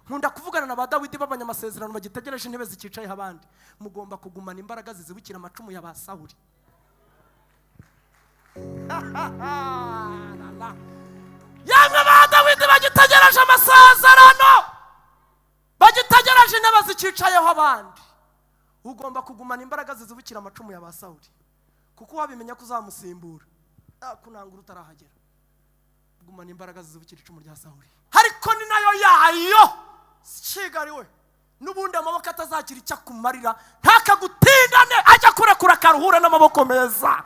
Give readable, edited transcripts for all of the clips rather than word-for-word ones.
nkunda kuvugana na ba Dawidi b'abanyamasezerano bagitegereje intebe zikicayeho abandi. Mugomba kugumana imbaraga zizibukira amacumu ya ba Sawuli. Yamwe ba Dawidi bagitegereje amasezerano, bagitegereje intebe zikicayeho abandi. Ugomba kugumana imbaraga zizibukira amacumu ya ba Sawuli, kuko wabimenya ko uzamusimbura kunangura utarahagera. Gumana imbaraga zizibukira icumu rya Sawuli. Ariko ni nayo yayo Kigariwe n'ubundi amaboko atazakira icyo akumarira, ntakagutindane ajya kurekura karuhura n'amaboko meza.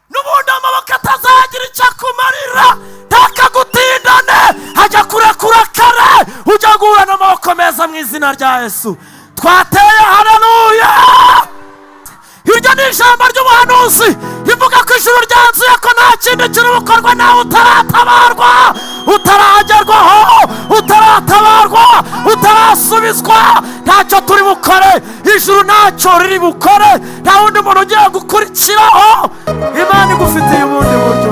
N'ubundi amaboko atazagira icyo akumarira, ntakagutindane ajya kurekura kare ujya guhura n'amaboko meza mu izina rya Yesu. Twateye haleluya. Iryo ni ijambo ry'ubuhanuzi rivuga ko ijuru ryanzuye ko nta kindi kiri bukorwa nawe utaratabarwa, utaragerwaho, utaratabarwa, utarasubizwa. Ntacyo turi bukore, ijuru ntacyo riri bukore, nta wundi muntu ugiye gukurikiraho. Imana igufitiye ubundi buryo.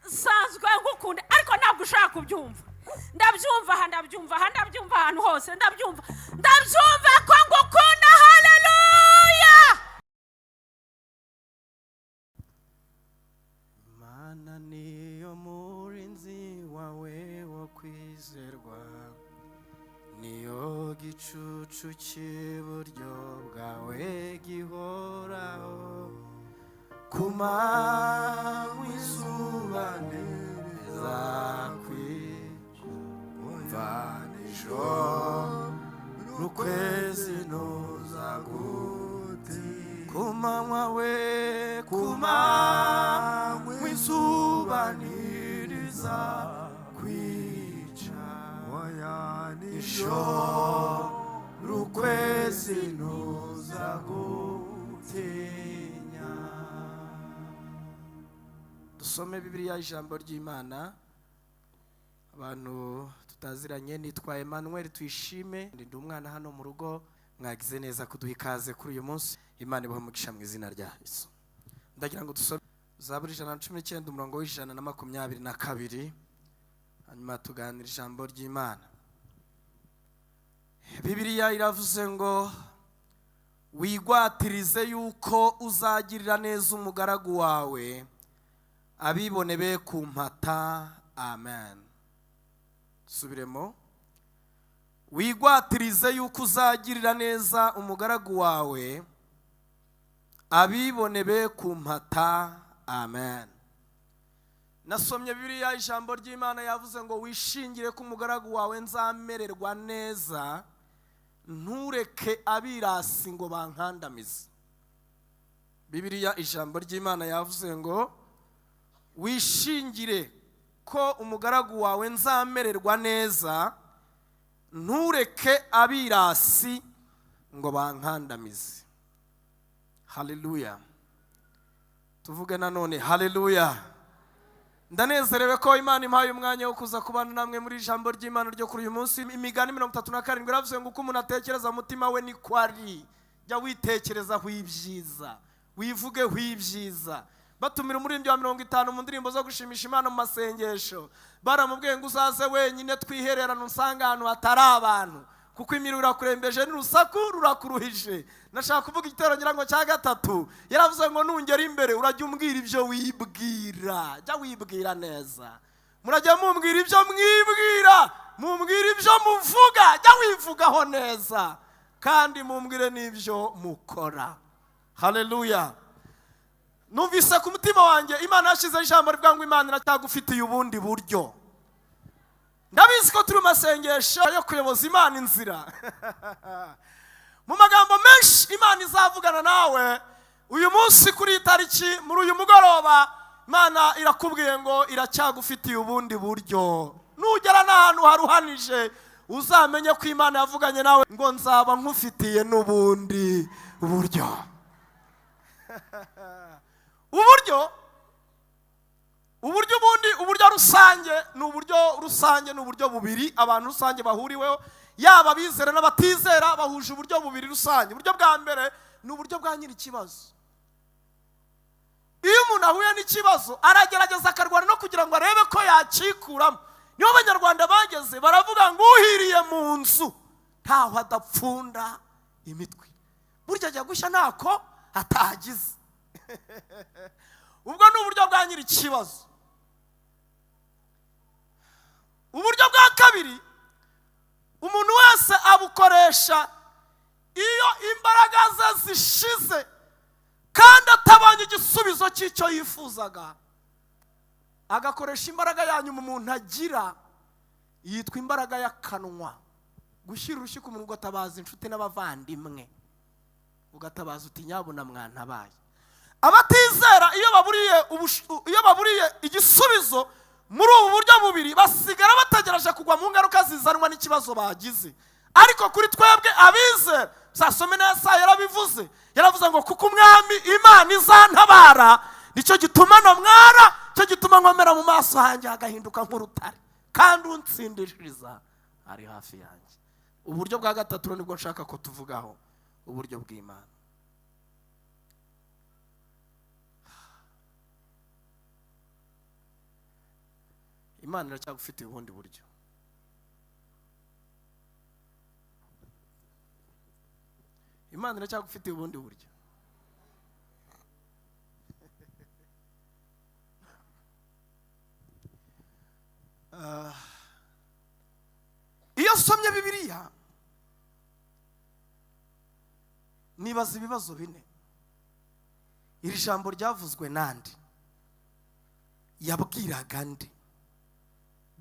Sanzwe ngukunda ariko ntabwo ushaka kubyumva. Ndabyumva ahantu hose, ndabyumva ko ngukunda. Haleluya. Mana niyo murinzi wawe wo kwizerwa, niyo gicucu cy'iburyo bwawe gihoraho. Kumanywa izuba ntirizakwicwa, umva nijoro ukwezi ntuzagutinda. Kumanywa izuba ntirizakwica, nijoro ukwezi ntuzagutinya. Dusome Bibiliya, ijambo ry'Imana. Abantu tutaziranye, nitwa Emmanuel Tuyishime, ndi umwana hano mu rugo. Mwagize neza kuduha ikaze kuri uyu munsi. Imana ibahe umugisha mu izina rya Yesu. Ndagira ngo dusome Zaburi 119 umurongo w'122, hanyuma tuganira ijambo ry'Imana. Bibiliya iravuze ngo wigwatirize yuko uzagirira neza umugaragu wawe, abibone be kumpata. Amen. Subiremo. Wigwatirize yuko uzagirira neza umugaragu wawe, abibone be kumpata. Amen. Nasomye Bibiliya, ijambo ry'Imana yavuze ngo wishingire ko umugaragu wawe nzamererwa neza, ntureke abirasi ngo bankandamize. Bibiliya, ijambo ry'Imana yavuze ngo wishingire ko umugaragu wawe nzamererwa neza, ntureke abirasi ngo bankandamize. Haleluya. Tuvuge nanone haleluya. Ndanezerewe ko Imana impaye umwanya wo kuza kubana namwe muri ijambo ry'Imana ryo kuri uyu munsi. Imigani 37 iravuze ngo uko umuntu atekereza mutima we niko ari. Jya witekerezaho ibyiza, wivugeho ibyiza. Batumira umuririmbyi wa 50 mu ndirimbo zo gushimisha Imana mu masengesho, baramubwiye ngo uzaze wenyine twihererana usanga ahantu hatari abantu, kuko imiriro irakurembeje n'urusaku rurakuruhije. Nashaka kuvuga igitero ngira ngo cya gatatu, yaravuze ngo nungera imbere urajya umbwira ibyo wibwira. Jya wibwira neza. murajya mumbwira ibyo mwibwira, mumbwira ibyo muvuga, jya wivugaho neza kandi mumbwire n'ibyo mukora. Haleluya. Numvise ku mutima wanjye Imana yashyizeho ijambo rivuga ngo Imana iracyagufitiye ubundi buryo. Ndabizi ko turi masengesho yo kuyoboza Imana inzira. Mu magambo menshi Imana izavugana nawe uyu munsi kuri tariki muri uyu mugoroba, Imana irakubwiye ngo iracyagufitiye ubundi buryo. Nugera n'ahantu haruhanije uzamenye ko Imana yavuganye nawe ngo nzaba nkufitiye n'ubundi buryo. Uburyo rusange ni uburyo bubiri abantu rusange bahuriweho, yaba abizera n'abatizera bahuje uburyo bubiri rusange. Uburyo bwa mbere ni uburyo bwa nyiri ikibazo. Iyo umuntu ahuye n'ikibazo aragerageza akarwana no kugira ngo arebe ko yakikuramo. Niyo Abanyarwanda bageze baravuga ngo uhiriye mu nzu ntaho adapfunda imitwe. Burya ajya gushya ntako atagize. Ubwo ni uburyo bwa nyiri ikibazo. Uburyo bwa kabiri umuntu wese abukoresha iyo imbaraga ze zishize kandi atabonye igisubizo cy'icyo yifuzaga, agakoresha imbaraga yanyuma umuntu agira, yitwa imbaraga y'akanwa. Gushyira urushyi ku muntu ugatabaza inshuti n'abavandimwe, ugatabaza uti nyabuna mwantabaye. Abatizera iyo baburiye igisubizo muri ubu buryo bubiri basigara bategereje kugwa mu ngaruka zizanwa n'ikibazo bagize. Ariko kuri twebwe abizera, Zasome na Yesaya yarabivuze, yaravuze ngo kuko umwami Imana izantabara, nicyo gituma nomwara, cyo gituma nkomera mu maso hanjye hagahinduka nk'urutare, kandi unsindishiriza ari hafi yanjye. Uburyo bwa gatatu nibwo nshaka ko tuvugaho, uburyo bw'Imana. Imana iracyagufitiye ubundi buryo. Imana iracyagufitiye ubundi buryo. Iyo usomye Bibiliya nibaza ibibazo bine. Iri jambo ryavuzwe nande? Yabwiraga nde?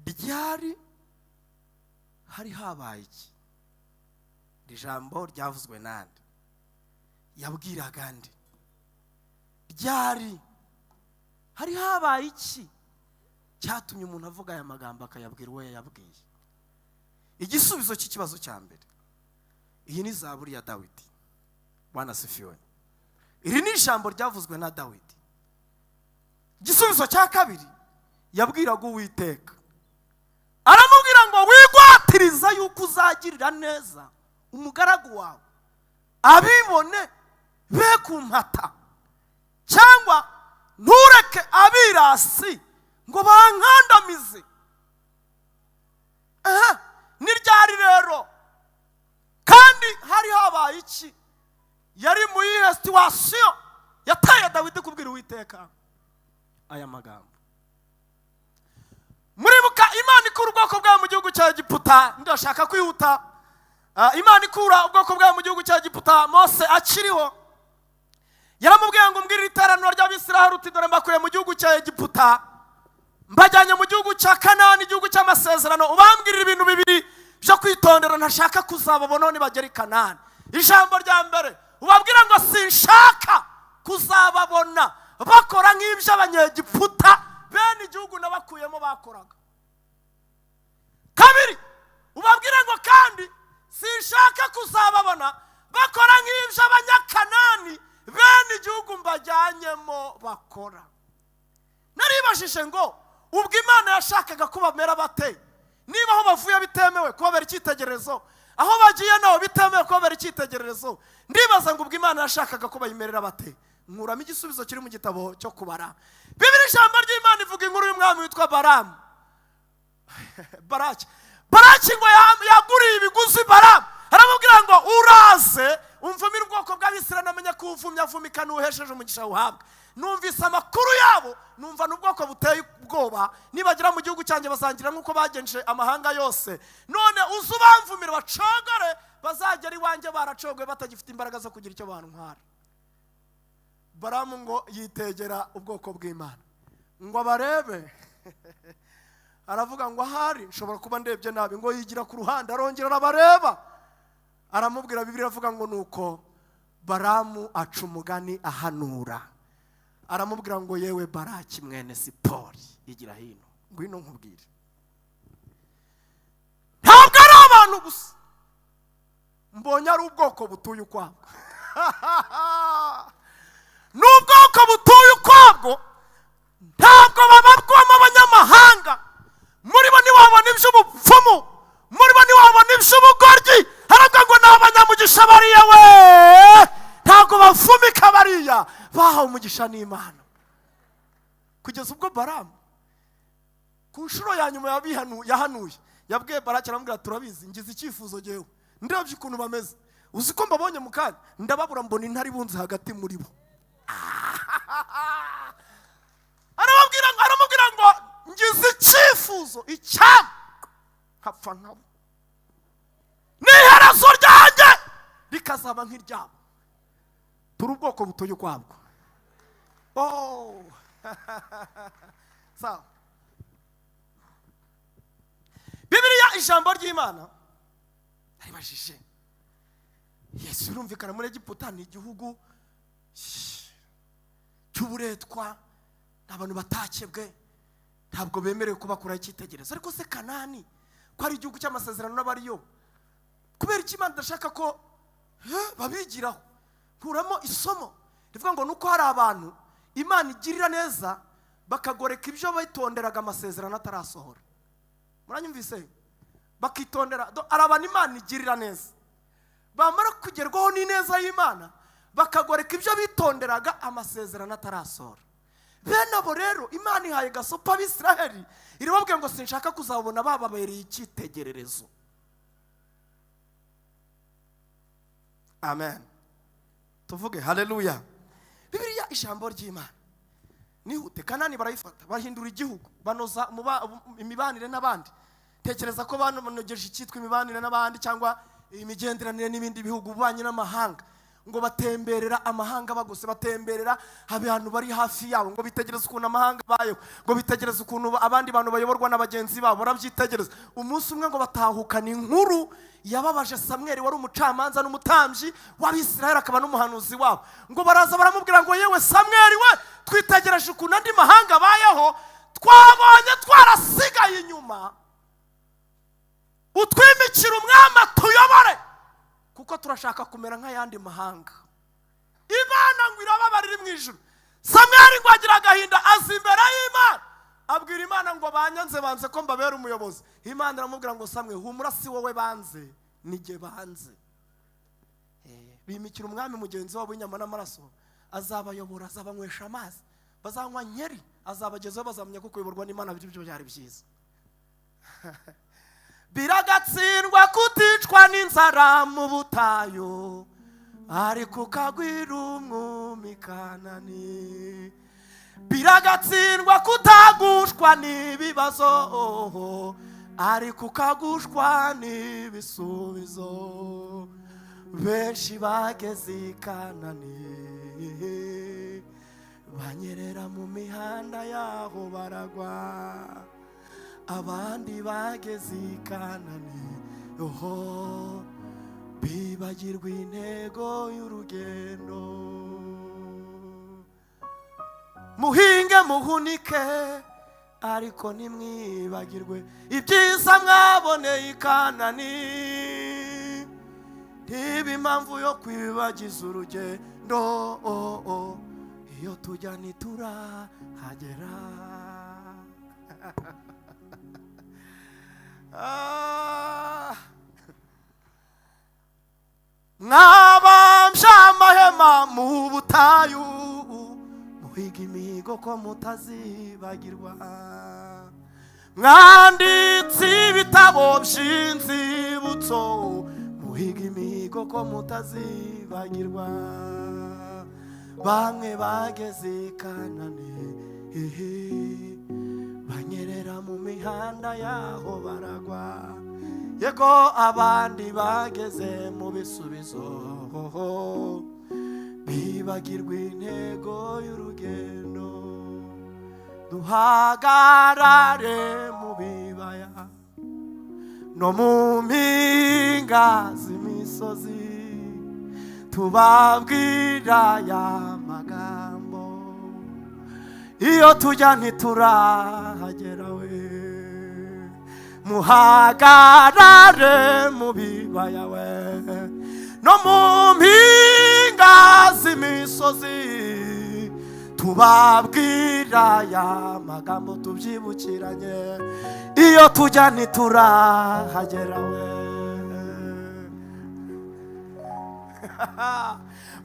Ryari hari habaye iki? Iri jambo ryavuzwe nande? Yabwiraga nde? Ryari hari habaye iki cyatumye umuntu avuga aya magambo akayabwira uwo yayabwiye? Igisubizo cy'ikibazo cya mbere, iyi ni Zaburi ya Dawidi. Bwana asifiwe. Iri ni ijambo ryavuzwe na Dawidi. Igisubizo cya kabiri, yabwiraga Uwiteka, aramubwira ngo wigwatiriza yuko uzagirira neza umugaragu wawe, abibone be kumpata, cyangwa ntureke abirasi ngo bankandamize. Ni ryari rero? Kandi hari habaye iki? Yari mu yihe situation yataye Dawidi kubwira Uwiteka aya magambo? Muribuka Imana ikura ubwoko bwayo mu gihugu cya Egiputa. Ndashaka kwihuta. Imana ikura ubwoko bwayo mu gihugu cya Egiputa, Mose akiriho yaramubwiye ngo mbwirire iteraniro ry'Abisiraheli uti dore mbakuye mu gihugu cya Egiputa, mbajyanye mu gihugu cya Kanani, igihugu cy'amasezerano. Ubambwirira ibintu bibiri byo kwitondera ntashaka kuzababona nibagera i Kanani. Ijambo rya mbere, ubabwira ngo sinshaka kuzababona bakora nk'ibyo Abanyegiputa bene igihugu nabakuyemo bakoraga. Kabiri, ubabwira ngo kandi sinshaka kuzababona bakora nk'ibyo Abanyakanani bene igihugu mbajyanyemo bakora. Naribajije ngo ubwo Imana yashakaga ko bamera bate? Niba aho bavuye bitemewe kubabera icyitegererezo, aho bagiye naho bitemewe kubabera icyitegererezo, ndibaza ngo ubwo Imana yashakaga ko bayimerera bate? Nkuramo igisubizo kiri mu gitabo cyo Kubara. Bibiliya ijambo ry'Imana ivuga inkuru y'umwami witwa Baramu. Baraki ngo yaguriye ibiguzi Baramu, aramubwira ngo uraze umvumira ubwoko bw'Abisirayeli namenye ko uvumya avumika n'uhesheje umugisha uhabwa. Numvise amakuru yabo, numva n'ubwoko ubwoba, nibagera mu gihugu cyanjye basangira nk'uko bagenje amahanga yose, none uze ubamvumire bacogore, bazagera iwanjye baracogoye batagifite imbaraga zo kugira icyo bantwara. Baramu ngo yitegera ubwoko bw'Imana ngo abarebe aravuga ngo ahari nshobora kuba ndebye nabi, ngo yigira ku ruhande arongera arabareba, aramubwira, Bibiliya iravuga ngo nuko Baramu aca umugani ahanura, aramubwira ngo yewe Baraki mwene Sipori, igira hino ngwino nkubwire, ntabwo ari abantu gusa mbonye ari ubwoko butuye ukwabwo n'ubwoko butuye ukwabwo, ntabwo babarwamo abanyamahanga, muri bo ntiwabona iby'ubupfumu, muri bo ntiwabona iby'ubugoryi, haravuga ngo ni abanyamugisha bariya we, ntabwo bafumika bariya, bahawe umugisha n'Imana. Kugeza ubwo Baramu ku nshuro ya nyuma yahanuye, yabwiye Baraki aramubwira, turabizi ngize icyifuzo jyewe, ndebye ukuntu bameze, uzi ko mbabonye mu kanya ndababura mbona intare ibunze hagati muri bo. aramubwira ngo ngize icyifuzo icyama nkapfa nkabo, n'iherezo ryanjye rikazaba nk'iryabo. Turi ubwoko butuye ukwabwo. Sawa. Bibiliya ijambo ry'Imana aribajije, Yesu urumvikana muri Egiputa ni igihugu cy'uburetwa, n'abantu batakebwe, ntabwo bemerewe kubakuraho icyitegererezo. Ariko se Kanani ko ari igihugu cy'amasezerano n'abariyo, kubera iki Imana idashaka ko babigiraho? Nkuramo isomo rivuga ngo nuko hari abantu Imana igirira neza bakagoreka ibyo bitonderaga amasezerano atarasohora. Muranyumvise? Bakitondera, ari abantu Imana igirira neza, bamara kugerwaho n'ineza y'Imana bakagoreka ibyo bitonderaga amasezerano atarasohora. Bene abo rero Imana ihaye gasopa Abisiraheli, irababwira ngo sinshaka kuzabona bababereye icyitegererezo. Amen. Tuvuge haleluya. Bibiliya ijambo ry'Imana nihute. Kanani barayifata, bahindura igihugu, banoza imibanire n'abandi. Tekereza ko banogeje icyitwa imibanire n'abandi cyangwa imigenderanire n'ibindi bihugu, ubanye n'amahanga, ngo batemberera amahanga bagose, batemberera abantu bari hafi yabo, ngo bitegereze ukuntu amahanga bayeho, ngo bitegereze ukuntu abandi bantu bayoborwa n'abagenzi babo, barabyitegereza. Umunsi umwe ngo batahukana inkuru yababaje Samweli, wari umucamanza n'umutambyi w'Abisiraheli akaba n'umuhanuzi wabo. Ngo baraza baramubwira ngo yewe Samweli we, twitegereje ukuntu andi mahanga bayeho, twabonye twarasigaye inyuma, utwimikira umwami tuyobore, kuko turashaka kumera nk'ayandi mahanga. Imana ngo irababara iri mu ijuru. Samweli ngo agira agahinda, aza imbere y'Imana abwira Imana ngo banyanze banze ko mbabera umuyobozi. Imana iramubwira ngo Samweli humura, si wowe banze, nige banze. Bimikira umwami mugenzi wabo w'inyama n'amaraso, azabayobora, azabanywesha amazi, bazanywa nkeri, azabagezaho, bazamenya ko kuyoborwa n'Imana byo byari byiza. Biragatsindwa kuticwa n'inzara mu butayu, ariko ukagwira umwumi Kanani. Biragatsindwa kutagushwa n'ibibazo, ariko ukagushwa n'ibisubizo. Benshi bageze i Kanani, banyerera mu mihanda yaho baragwa. Abandi bageze i Kanani, bibagirwa intego y'urugendo. Muhinge muhunike, ariko ntimwibagirwe ibyiza mwaboneye i Kanani. Ntiba impamvu yo kwibagiza urugendo, iyo tujya ntiturahagera. Mwabambye amahema mu butayu, muhiga imihigo ko mutazibagirwa. Mwanditse ibitabo by'inzibutso, muhiga imihigo ko mutazibagirwa. Bamwe bageze i Kanani, banyerera mu mihanda yaho baragwa, yego abandi bageze mu bisubizo, bibagirwa intego y'urugendo. Duhagarare mu bibaya no mu mpinga z'imisozi, tubabwira ya magambo, iyo tujya ntiturahagera we. Muhagarare mu bibaya we no mu mpinga z'imisozi, tubabwira ya magambo, tubyibukiranye, iyo tujya ntiturahagera we.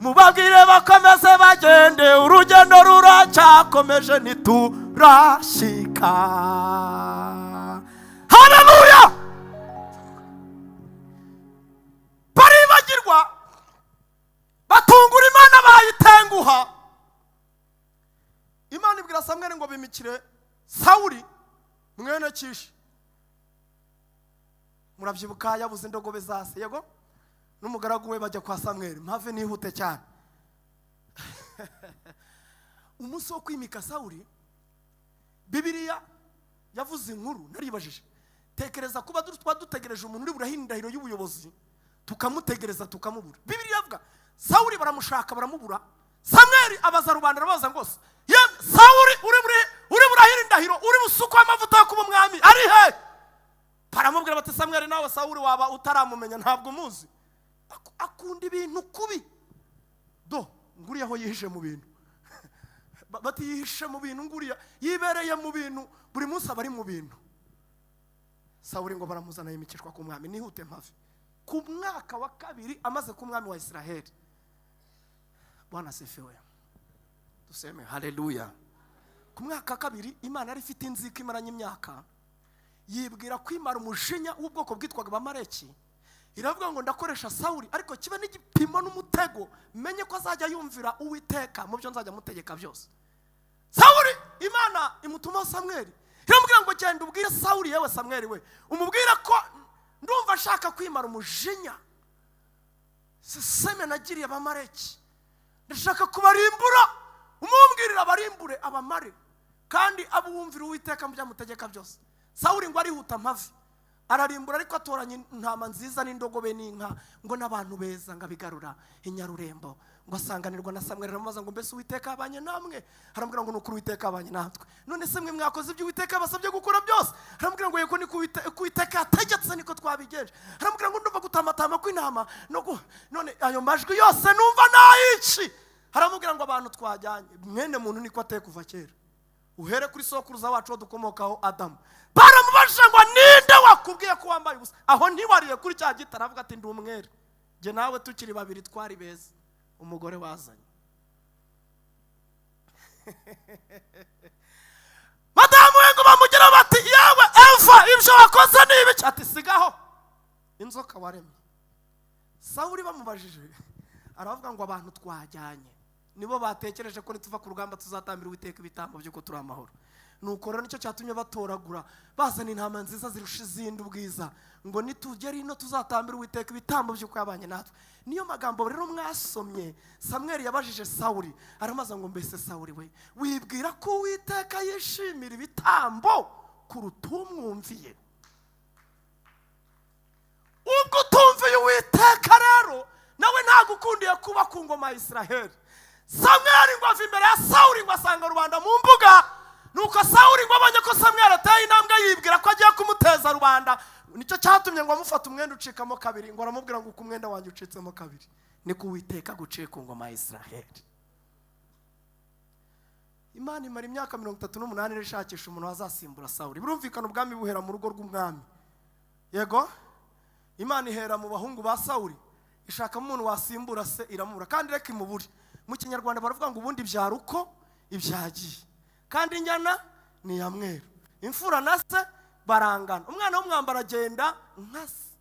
Mubabwire bakomeze bagende, urugendo ruracyakomeje ntiturashika. Haleluya! Baribagirwa, batungura Imana bayitenguha. Imana ibwira Samweli ngo bimikire Sawuli mwene Kishi. Murabyibuka yabuze indogobe zase, yego n'umugaragu we bajya kwa Samweli, mpave nihute cyane. Umunsi wo kwimika Sawuli, Bibiliya yavuze inkuru naribajije. Tekereza kuba dutegereje umuntu uri burahindahiro y'ubuyobozi, tukamutegereza tukamubura. Bibiliya yavuga Sawuli baramushaka baramubura. Samweli abaza rubanda arabaza ngo Sawuli uri burahindahiro, uri busukwa amavuta yo kuba umwami ari he? Baramubwira bati Samweli nawe Sawuli waba utaramumenya ntabwo umuzi. Akunda ibintu kubi. Nguriya aho yihishe mu bintu. Bati yihishe mu bintu, nguriya yibereye mu bintu, buri munsi abari mu bintu. Sawuli ngo baramuzana yimikishwa ku mwami, nihute mpave. Ku mwaka wa 2 amaze ku mwami wa Israeli. Bwana asifiwe. Tuseme haleluya. Ku mwaka wa 2 Imana yari ifite inzika imaranye imyaka, yibwira kwimara umujinya w'ubwoko bwitwaga Abamaleki. Iravuga ngo ndakoresha Sawuli, ariko kiba n'igipimo n'umutego, menye ko azajya yumvira Uwiteka mu byo nzajya mutegeka byose. Sawuli Imana imutuma Samweli, iramubwira ngo genda ubwire Sawuli, yewe Samweli we, umubwira ko ndumva ashaka kwimara umujinya siseme nagiriye Abamaleki, ndashaka kubarimbura. Umumbwirira barimbure abamare, kandi abumvira Uwiteka mu byo mutegeka byose. Sawuli ngo arihuta mpave, ararimbura, ariko atoranya intama nziza n'indogobe n'inka, ngo n'abantu beza ngabigarura inyarurembo, ngo asanganirwa na Samweli. Aramubaza ngo mbese Uwiteka abanye namwe? Aramubwira ngo nuko Uwiteka abanye natwe. None se mwe mwakoze ibyo Uwiteka basabye gukora byose? Aramubwira ngo yego niko Uwiteka yategetse niko twabigenje. Aramubwira ngo ndumva gutamatama kw'intama none ayo majwi yose numva nayici. Aramubwira ngo abantu twajyanye, mwene muntu niko ateye kuva kera, uhere kuri sokuruza wacu dukomokaho Adamu. Baramubajije ngo ninde wakubwiye ko wambaye ubusa? Aho ntiwariye kuri cya giti, aravuga ati ndi umwere, je nawe tukiri babiri twari beza, umugore wazanye. Madamu we ngo bamugira bati yewe Eva, ibyo wakoze ni ibiki? Ati sigaho inzoka waremye. Sawuli bamubajije aravuga ngo abantu twajyanye nibo batekereje ko nituva ku rugamba tuzatambira Uwiteka ibitambo by'uko turi amahoro. Nuko rero nicyo cyatumye batoragura bazana intama nziza zirusha izindi ubwiza, ngo nitugera ino tuzatambira Uwiteka ibitambo by'uko yabanye natwe. Niyo magambo rero mwasomye Samweli yabajije Sawuli, aramaza ngo mbese Sawuli we, wibwira ko Uwiteka yishimira ibitambo kuruta umwumviye? Ubwo utumviye Uwiteka rero nawe ntagukundiye kuba ku ngoma ya Israeli. Samweli ngo ava imbere ya Sawuli ngo asanga rubanda mu mbuga. Nuko Sawuli ngo abonye ko Samweli ateye intambwe yibwira ko agiye kumuteza rubanda, nicyo cyatumye ngo amufata umwenda ucikamo 2, ngo aramubwira ngo uko umwenda wanjye ucitsemo 2 niko Uwiteka guciye ku ngoma ya Israeli. Imana imara imyaka 38 irishakisha umuntu wazasimbura Sawuli. Birumvikana ubwami buhera mu rugo rw'umwami, yego Imana ihera mu bahungu ba Sawuli, ishaka umuntu wasimbura se iramubura, kandi reka imubure. Mu Kinyarwanda baravuga ngo ubundi byara uko ibyagiye, kandi inyana ni ya mweru, imfura na se barangana, umwana w'umwambara agenda nka se.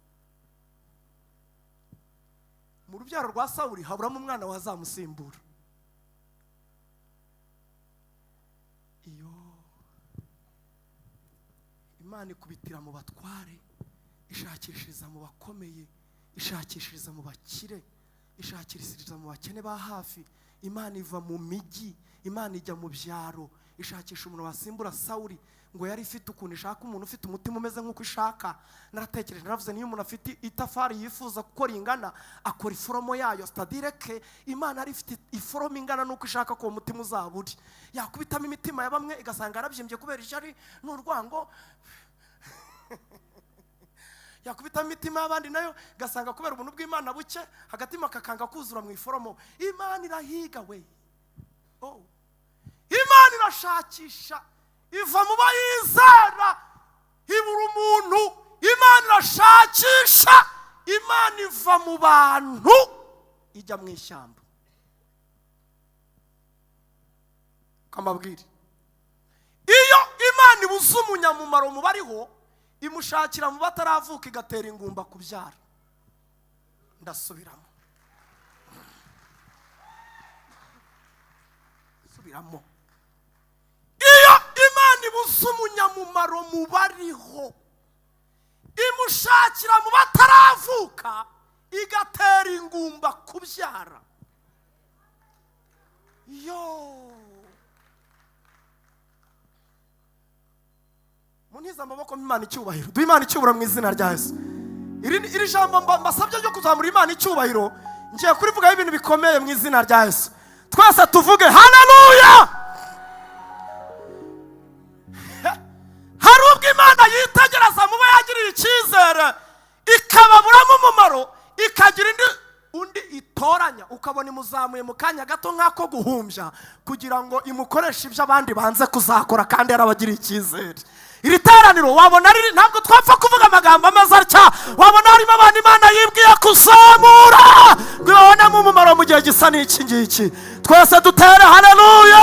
Mu rubyaro rwa Sawuli haburamo umwana wazamusimbura. Imana ikubitira mu batware, ishakishiriza mu bakomeye, ishakishiriza mu bakire, ishakishiriza mu bakene ba hafi. Imana iva mu migi, Imana ijya mu byaro, ishakisha umuntu wasimbura Sawuli. Ngo yari ifite ukuntu ishaka umuntu ufite umutima umeze nk'uko ishaka. Naratekereje naravuze niyo umuntu afite itafari yifuza gukora ingana, akora iforomo yayo. C'est-à-dire que Imana ari ifite iforomo ingana nuko ishaka ko umutima uzaba uri. Yakubitamo imitima ya bamwe igasanga arabyimbye kubera ishyari n'urwango. Yakubitamo imitima y'abandi nayo igasanga kubera ubuntu bw'Imana buke hagatima kakanga kuzura mu iforomo. Imana irahiga we. Oh. Imana irashakisha, iva mu bayizera, ibura umuntu. Imana irashakisha, Imana iva mu bantu ijya mu ishyamba. Kamabwire, iyo Imana ibuze umunyamumaro mu bariho, imushakira mu bataravuka igatera ingumba kubyara. Ndasubiramo. Iyo Imana ibuze umunyamumaro mu bariho, imushakira mu bataravuka igatera ingumba kubyara. Yo, muniza amaboko Imana icyubahiro. Duhe Imana icyubahiro mu izina rya Yesu. Iri jambo mbasabye ryo kuzamura Imana icyubahiro, ngiye kurivugaho ibintu bikomeye mu izina rya Yesu. Twese tuvuge haleluya. Hari ubwo Imana yitegereza muba yagiriye icyizere ikababuramo umumaro, ikagira undi itoranya, ukabona imuzamuye mu kanya gato nk'ako guhumbya kugira ngo imukoreshe ibyo abandi banze kuzakora kandi yarabagiriye icyizere. Iri teraniro wabona riri, ntabwo twapfa kuvuga amagambo amaze atya, wabona harimo abantu Imana yibwiye kuzamura ngo ibabonemo umumaro mu gihe gisa n'iki ngiki. Twese dutere haleluya.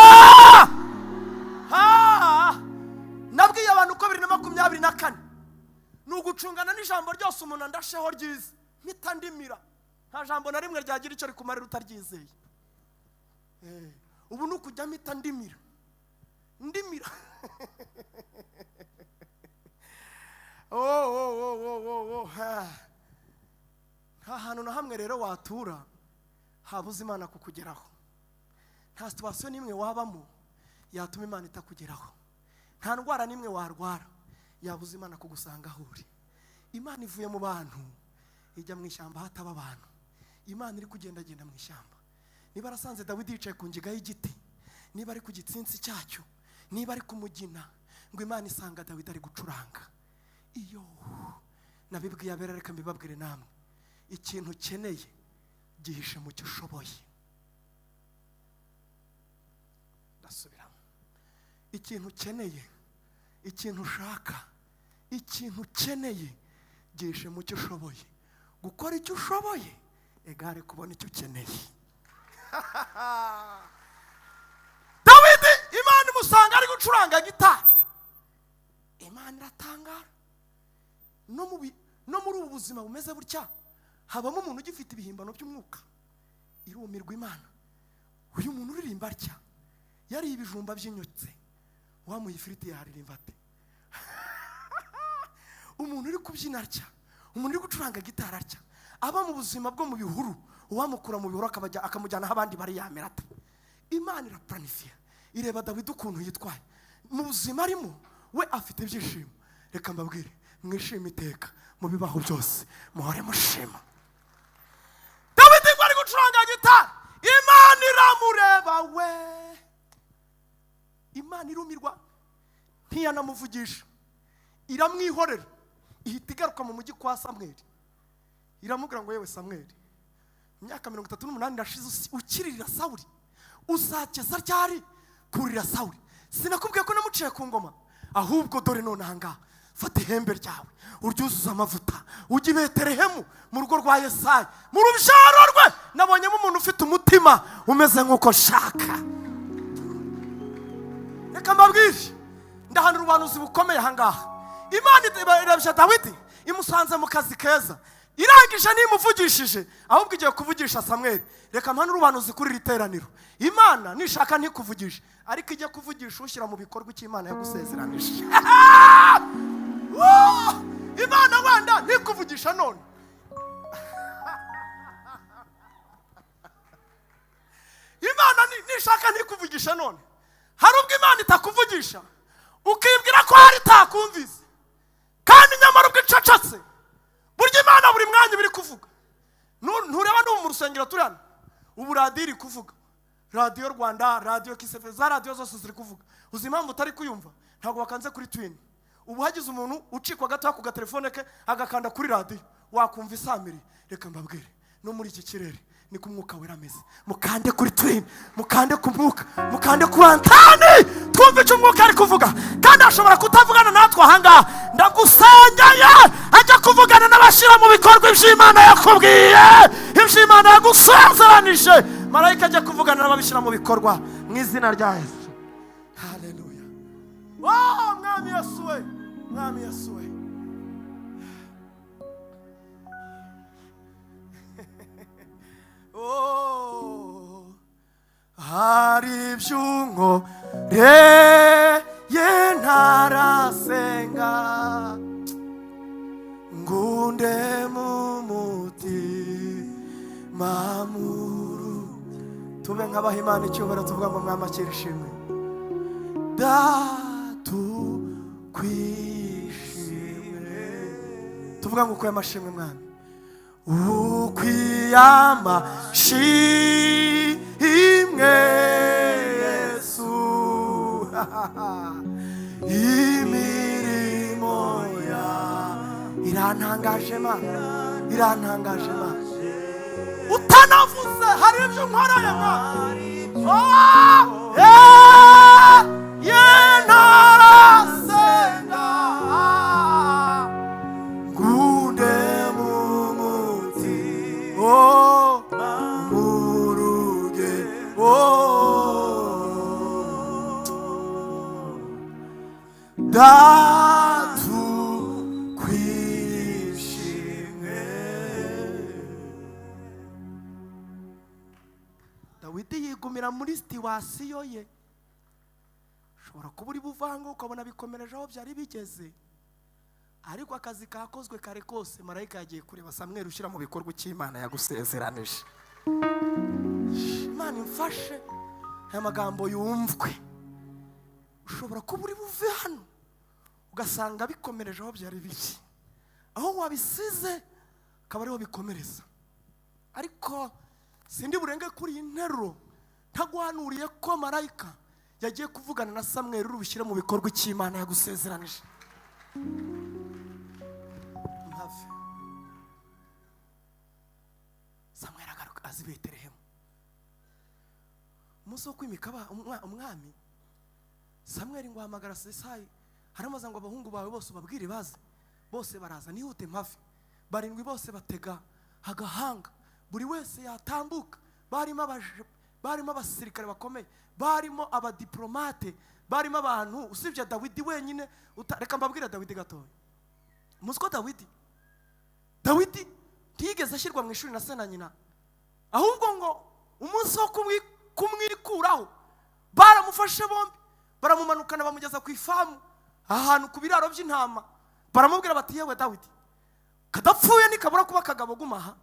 Nabwiye abantu ko 2024 ni ugucungana n'ijambo ryose umuntu andasheho ryiza mpita ndimira. Nta jambo na rimwe ryagira icyo rikumarira utaryizeye. Ubu ni ukujya mpita ndimira. Nta hantu na hamwe rero watura habuze Imana kukugeraho. Nta situation n'imwe wabamo yatuma Imana itakugeraho. Nta ndwara n'imwe warwara yabuze Imana kugusanga aho uri. Imana ivuye mu bantu ijya mu ishyamba hataba abantu. Imana iri kugendagenda mu ishyamba. Niba arasanze Dawidi yicaye ku ngiga y'igiti, niba ari ku gitsinsi cyacyo, niba ari ku mugina, ngo Imana isanga Dawidi ari gucuranga. Iyo nabibwiye abera, reka mbibabwire namwe, ikintu ukeneye gihishe mu cyo ushoboye. Ndasubiramo. Ikintu ukeneye, ikintu ushaka, ikintu ukeneye gihishe mu cyo ushoboye. Gukora icyo ushoboye egare kubona icyo ukeneye. Dawidi Imana imusanga ari gucuranga gitari. Imana iratangara. No muri ubu buzima bumeze burya habamo umuntu ugifite ibihimbano by'umwuka. Irumirwa Imana. Uyu muntu uririmba atya yari ibijumba by'inyotse, wamuye ifiriti yaririmba ate? Umuntu uri kubyina atya, umuntu uri gucuranga gitari atya, aba mu buzima bwo mu bihuru, uwamukura mu bihuru akamujyana aho abandi bari yamera ate? Imana iraplanifia, ireba Dawidi ukuntu yitwaye mu buzima arimo, we afite ibyishimo. Reka mbabwire, mwishime iteka mu bibaho byose, muhore mushima. Dawidi ngo ari gucuranga gitari, Imana iramureba we. Imana irumirwa, ntiyanamuvugisha, iramwihorera, ihita igaruka mu mujyi kwa Samweli. Iramubwira ngo yewe Samweli, imyaka 38 irashize ukirira Sawuli, uzageza ryari kurira Sawuli? Sinakubwiye ko namuciye ku ngoma? Ahubwo dore none ahangaha, fata ihembe ryawe uryuzuza amavuta, ujye i Betelehemu mu rugo rwa Yesayi, mu rubyaro rwe nabonyemo umuntu ufite umutima umeze nk'uko shaka. Reka mbabwire, ndahana urubanuzi bukomeye ahangaha. Imana irabisha Dawidi, imusanze mu kazi keza, irangije nimuvugishije, ahubwo igiye kuvugisha Samweli. Reka mpana urubanuzi kuri iri teraniro. Imana nishaka ntikuvugisha, ariko igiye kuvugisha ushyira mu bikorwa icyo Imana yagusezeranije. Imana wenda ntikuvugisha none. Imana nishaka ntikuvugisha none. Hari ubwo Imana itakuvugisha ukibwira ko hari itakumvise, kandi nyamara ubwo icacatse burya Imana buri mwanya biri kuvuga. Ntureba no mu rusengero turana ubu radiyo iri kuvuga, radiyo Rwanda, radiyo Kisefe, za radiyo zose ziri kuvuga. Uzi impamvu utari kuyumva? Ntabwo bakanze kuri twini. Ubu hagize umuntu ucikwa gato ku gatelefone ke agakanda kuri radiyo, wakumva isamiri. Reka mbabwire, no muri iki kirere ni ku mwuka wera ameze. Mukande kuri twini, mukande ku mwuka, mukande ku antani, twumve icyo umwuka ari kuvuga. Kandi ashobora kutavugana natwe ahangaha, ndagusengeye ajya kuvugana n'abashyira mu bikorwa iby'Imana yakubwiye, iby'Imana yagusezeranije. Marayika ajya kuvugana n'ababishyira mu bikorwa mu izina rya Yesu. Haleluya. Mwami Yesu we, Mwami Yesu we. Hari byunkoreye ntarasenga, ngunde mu mutima muru. Tube nk'abaha Imana icyubahiro, tuvuga ngo Mwami akira ishimwe. Kwishimwe, tuvuga ngo ukwiye amashimwe Mwami, ukwiye amashimwe Yesu. Imirimo ya irantangaje Mana, irantangaje Mana. Utanavuze hari ibyo nkoreye Mana. Narasenga, ngunde mu mutima muruge. Datu kwishimwe. Dawidi yigumira muri situwasiyo ye. Ushobora kuba uri buvanga ukabona bikomereje aho byari bigeze, ariko akazi kakozwe kare kose. Marayika yagiye kureba Samweli ushyira mu bikorwa cy'Imana yagusezeranije. Imana imfashe aya magambo yumvwe. Ushobora kuba uri buve hano ugasanga bikomereje aho byari biki, aho wabisize akaba ariho bikomereza. Ariko sindi burenge kuri iyi nteruro ntagwanuriye ko marayika yagiye kuvugana na Samweli urubishyira mu bikorwa cy'Imana yagusezeranije. Samweli agaruka azi Betelehemu. Umunsi wo kwimika umwami, Samweli ngo ahamagara Yesayi, haramaze ngo abahungu bawe bose ubabwire baze. Bose baraza nihute mpafi. Barindwi bose batega agahanga, buri wese yatambuka. Barimo abasirikare bakomeye, barimo abadiplomate, barimo abantu usibye Dawidi wenyine. Reka mbabwire Dawidi gatoya. Musko Dawidi ntiyigeze ashyirwa mu ishuri na se na nyina, ahubwo ngo umunsi wo kumwikuraho baramufashe bombi, baramumanukana bamugeza ku ifamu ahantu ku biraro by'intama. Baramubwira bati yewe Dawidi, kadapfuye nikabura kuba kagabo gumaha,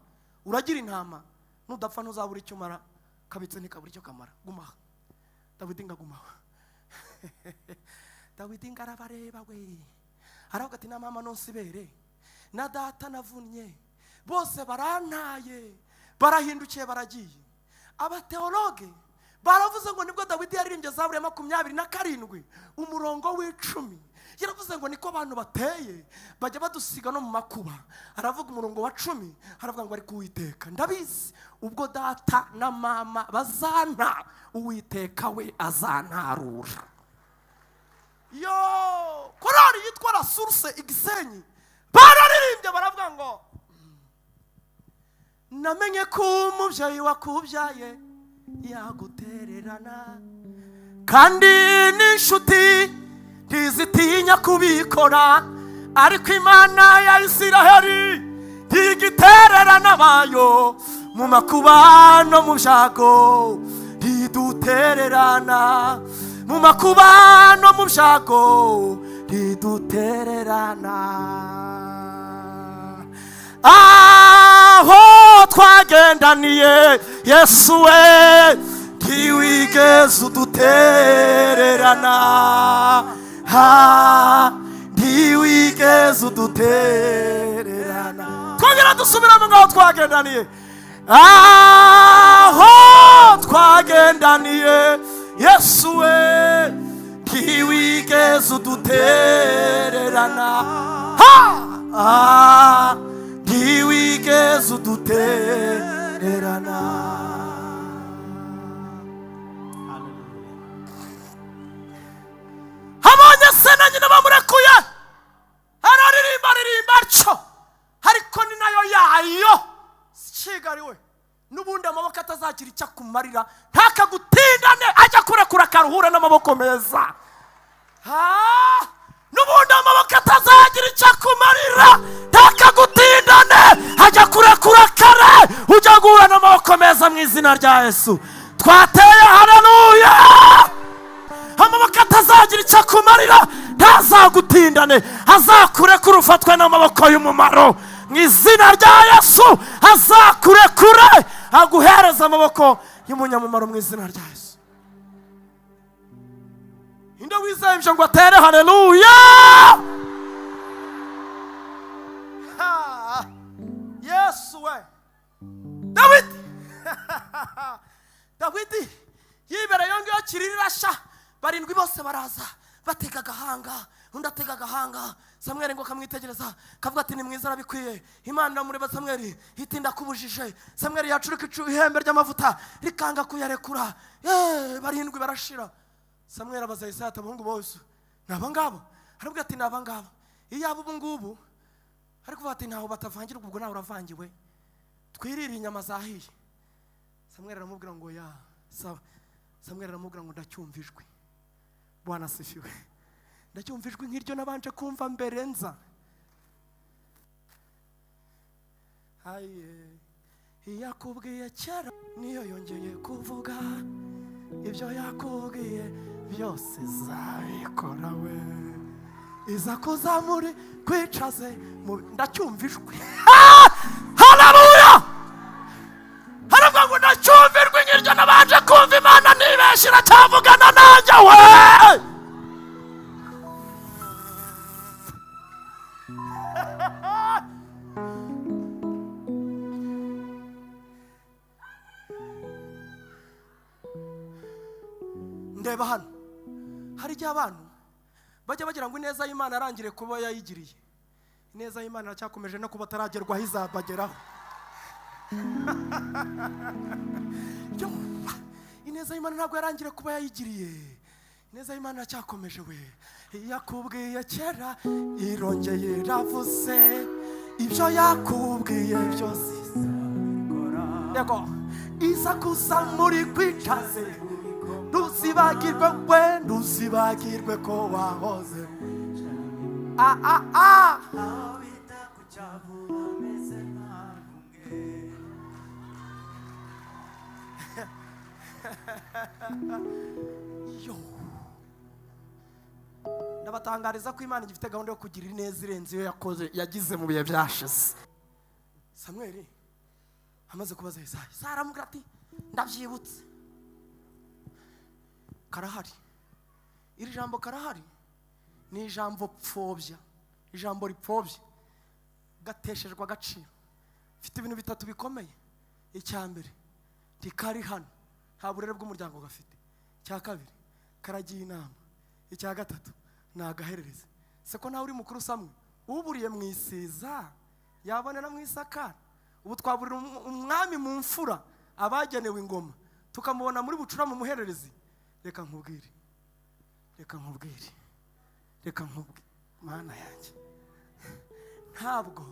uragira intama, nudapfa ntuzabura icyo mara, kabitse nikabura icyo kamara, gumaha. Dawidi ngagumaha. Dawidi ngarabareba we, aravuga ati na mama nonsibere na data navunnye, bose barantaye, barahindukiye baragiye. Abateologe baravuze ngo nibwo Dawidi yaririmbye Zaburi ya 27 umurongo w'10. Yaravuze ngo niko abantu bateye bajya badusiga no mu makuba. Aravuga umurongo wa 10, aravuga ngo ari kuwiteka ndabizi ubwo data na mama bazanta, uwiteka we azantarura. Yo korari yitwa La Source Igisenyi bararirimbye baravuga ngo namenye ko umubyeyi wakubyaye yagutererana, kandi n'inshuti ntizitinya kubikora, ariko Imana ya Isiraheli ntigitererana bayo mu makuba no mu byago. Ntidutererana mu makuba no mu byago, ntidutererana. Aho twagendaniye Yesu we ntiwigeze udutererana, ntiwigeze udutererana. Twongera dusubiramo ngaho twagendaniye, aho twagendaniye Yesu we ntiwigeze udutererana, ntiwigeze udutererana. Habonye se na nyina bamurekuye araririmba atyo, ariko ni nayo yayo kigariwe n'ubundi amaboko atazagira icyo akumarira, ntakagutindane ajya kurekura akaruhura n'amaboko meza. N'ubundi amaboko atazagira icyo akumarira, ntakagutindane ajya kurekura kare ujya guhura n'amaboko meza mu izina rya Yesu. Twateye haleluya. Amaboko atazagira icyo akumarira, ntazagutindane, azakurekura ufatwe n'amaboko y'umumaro mu izina rya Yesu. Azakurekure aguhereza amaboko y'umunyamumaro mu izina rya Yesu. Inde wizeye ibyo ngo atere haleluya. Yesu we Dawidi yibere yongeyeho kirirasha, barindwi bose baraza batega agahanga, undi atega agahanga. Samweli ngo kamwitegereza kavuga ati ni mwiza arabikwiye. Imana iramureba Samweli iti ndakubujije. Samweli yacurika ihembe ry'amavuta rikanga kuyarekura. Barindwi barashira. Samweli abaza Yesaya ati abahungu bose naba ngabo? Aravuga ati naba ngabo. Iyo abo ubungubu ariko kuvuga ati ntaho batavangirwa, ubwo nawe uravangiwe, twirire inyama zahiye. Samweli aramubwira ngo ya sawa. Samweli aramubwira ngo ndacyumva ijwi. Bwana asifiwe. Ndacyumva ijwi nk'iryo nabanje kumva mbere nza. Yakubwiye kera niyo yongeye kuvuga, ibyo yakubwiye byose zabikora we. Iza kuzamuri kwicaze ndacyumva ijwi. Haleluya. Haravuga ngo ndacyumva ijwi nk'iryo nabanje kumva, Imana nibeshye iracyavugana nanjye we. Ndeba hano hari igihe abantu bajya bagira ngo ineza y'Imana arangire kuba yayigiriye. Ineza y'Imana iracyakomeje no kuba ataragerwaho izabageraho. Ineza y'Imana ntabwo yarangire kuba yayigiriye. Ineza y'Imana iracyakomeje we. Yakubwiye kera irongeye iravuze, ibyo yakubwiye byose izabikora. Yego iza kuzamuri kwicaze, ntuzibagirwe we, ntuzibagirwe ko wahoze. Bita ku cyavu ameze nk'avuge. Yo ndabatangariza ko Imana igifite gahunda yo kugira ineza irenze iyo yagize mu bihe byashize. Samweli amaze kubaza Yesaya, aramubwira ati ndabyibutse. Karahari. Iri jambo karahari ni ijambo pfobya, ijambo ripfobya, gateshejwe agaciro. Mfite ibintu bitatu bikomeye. Icya mbere ntikari hano, nta burere bw'umuryango gafite. Icya kabiri karagiye inama. Icya gatatu ni agaherereze. Se ko nawe uri mukuru Samwe uburiye mu isiza yabonera mu isakara. Ubu twaburira umwami mu mfura abagenewe ingoma, tukamubona muri bucura mu muhererezi. Reka nkubwire Mana yanjye, ntabwo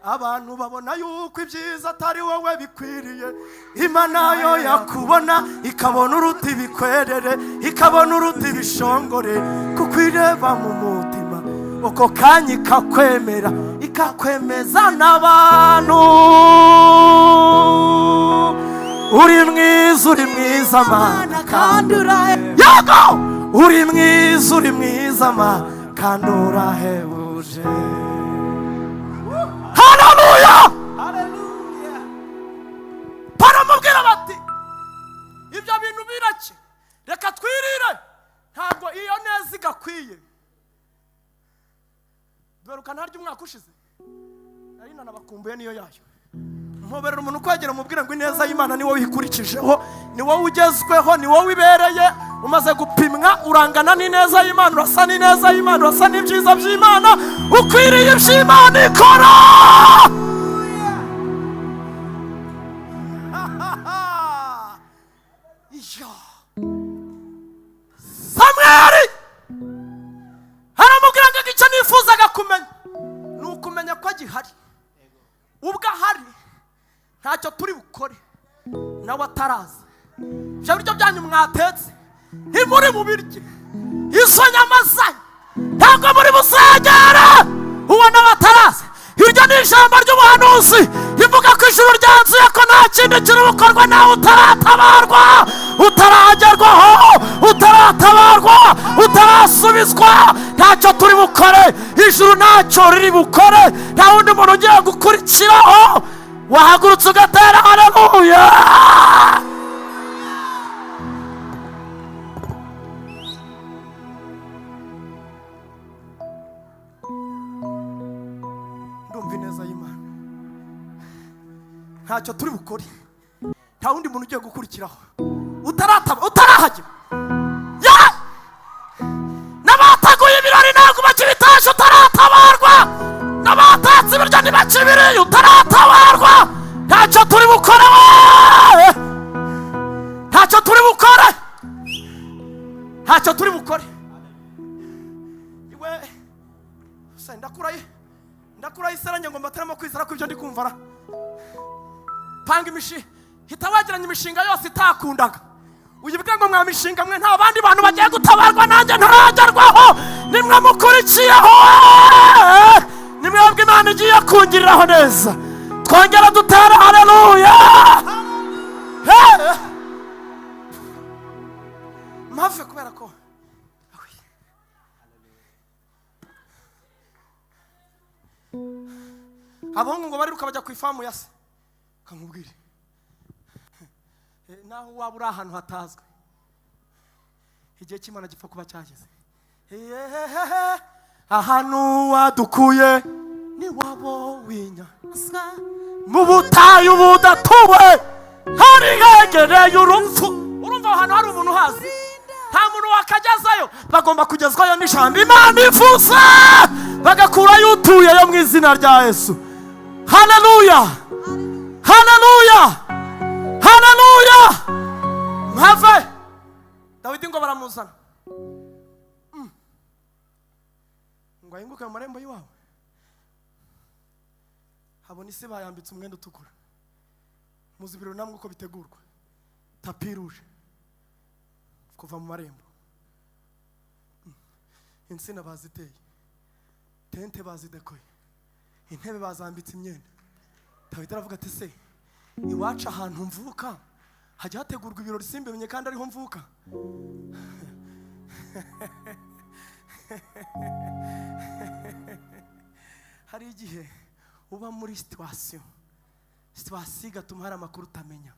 abantu babona yuko ibyiza atari wowe bikwiriye. Imana yo yakubona ikabona uruti bikwerere, ikabona uruti bishongore, kuko ireba mu mutima uko kanya ikakwemera, ikakwemeza n'abantu. uri mwiza mana kandi urahebuje. yego uri mwiza mana kandi urahebuje. haleluya baramubwira bati ibyo bintu birake, reka twirire, ntabwo iyo neza igakwiye. beruka ntarya umwaka ushize nari nanabakumbuye niyo yayo. Mpoberera umuntu kwegera umubwira ngo ineza y'Imana ni wowe uyikurikijeho, ni wowe ugezweho, ni wowe ibereye, umaze gupimwa urangana n'ineza y'Imana, urasa n'ineza y'Imana, urasa n'ibyiza by'Imana, ukwiriye iby'Imana ikora. Samweli aramubwira ngo icyo nifuzaga kumenya ni ukumenya ko agihari. ubwo ahari ntacyo turi bukore nawe ataraza. ibyo biryo byanyu mwatetse ntimuri bubirye, izo nyama zanyu ntabwo muri busengere uwo nawe ataraza. iryo ni ijambo ry'ubuhanuzi rivuga ko ijuru ryanzuye ko nta kindi kiri bukorwa nawe utaratabarwa, utaragerwaho, utaratabarwa, utarasubizwa. ntacyo turi bukore, ijuru ntacyo riri bukore, nta wundi muntu ugiye gukurikiraho. wahagurutse ugatera haleluya. ndumva ineza y'Imana, ntacyo turi bukore, nta wundi muntu ugiye gukurikiraho utarahagera. n'abataguye ibirori ntabwo bakibitaje utaratabarwa, n'abatatse ibiryo ntibakibiriye utaratabarwa. ntacyo turi bukore, ntacyo turi bukore, ntacyo turi bukore. iwe se ndakuraye iseranye ngo mbateremo kwizera ko ibyo ndi kumva ra panga hita wagiranye imishinga yose itakundaga, uyivuge ngo mwa mishinga mwe nta bandi bantu bagiye gutabarwa nanjye ntaragerwaho, nimwe mukurikiyeho, nimwebwe Imana igiye kungiriraho neza. twongera dutera haleluya. mpave kubera ko abahungu ngo bariruka bajya ku ifamu ya se. kamubwire naho waba uri ahantu hatazwi, igihe cy'Imana gipfa kuba cyageze. ahantu wadukuye ni wabo w'inyanja, mu butayu budatuwe hari hegereye urupfu. urumva ahantu hari umuntu uhazi, nta muntu wakagezayo, bagomba kugezwayo n'ijambo Imana ivuze, bagakurayo utuyeyo mu izina rya Yesu. haleluya haleluya haleluya. mpave Dawidi ngo baramuzana ngo ahinguke mu marembo y'iwawe, habona isi bayambitse umwenda utukura, muzi ibirori namwe uko bitegurwa, tapi ruje kuva mu marembo, insina baziteye, tente bazidekoye, intebe bazambitse imyenda. Dawidi aravuga ati se iwacu ahantu mvuka hajya hategurwa ibirori simbimenye kandi ariho mvuka? hari igihe uba muri situation igatuma hari amakuru utamenya.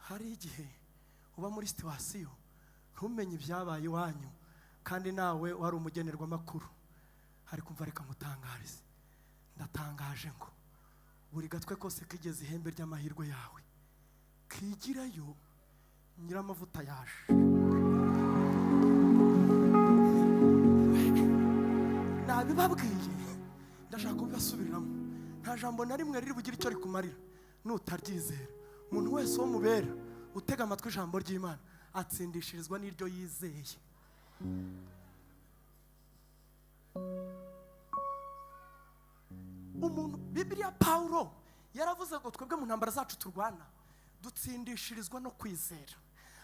hari igihe uba muri situation ntumenye ibyabaye iwanyu kandi nawe wari umugenerwa amakuru. ariko umva reka mutangarize, ndatangaje ngo buri gatwe kose kigeze ihembe ry'amahirwe yawe kigirayo nyiramavuta yaje. nabibabwiye ndashaka kubibasubiriramo, nta jambo na rimwe riri bugire icyo rikumarira nutaryizera. umuntu wese wo mubera utega amatwi ijambo ry'Imana atsindishirizwa n'iryo yizeye. umuntu Bibiliya Pawulo yaravuze ngo twebwe mu ntambara zacu turwana dutsindishirizwa no kwizera.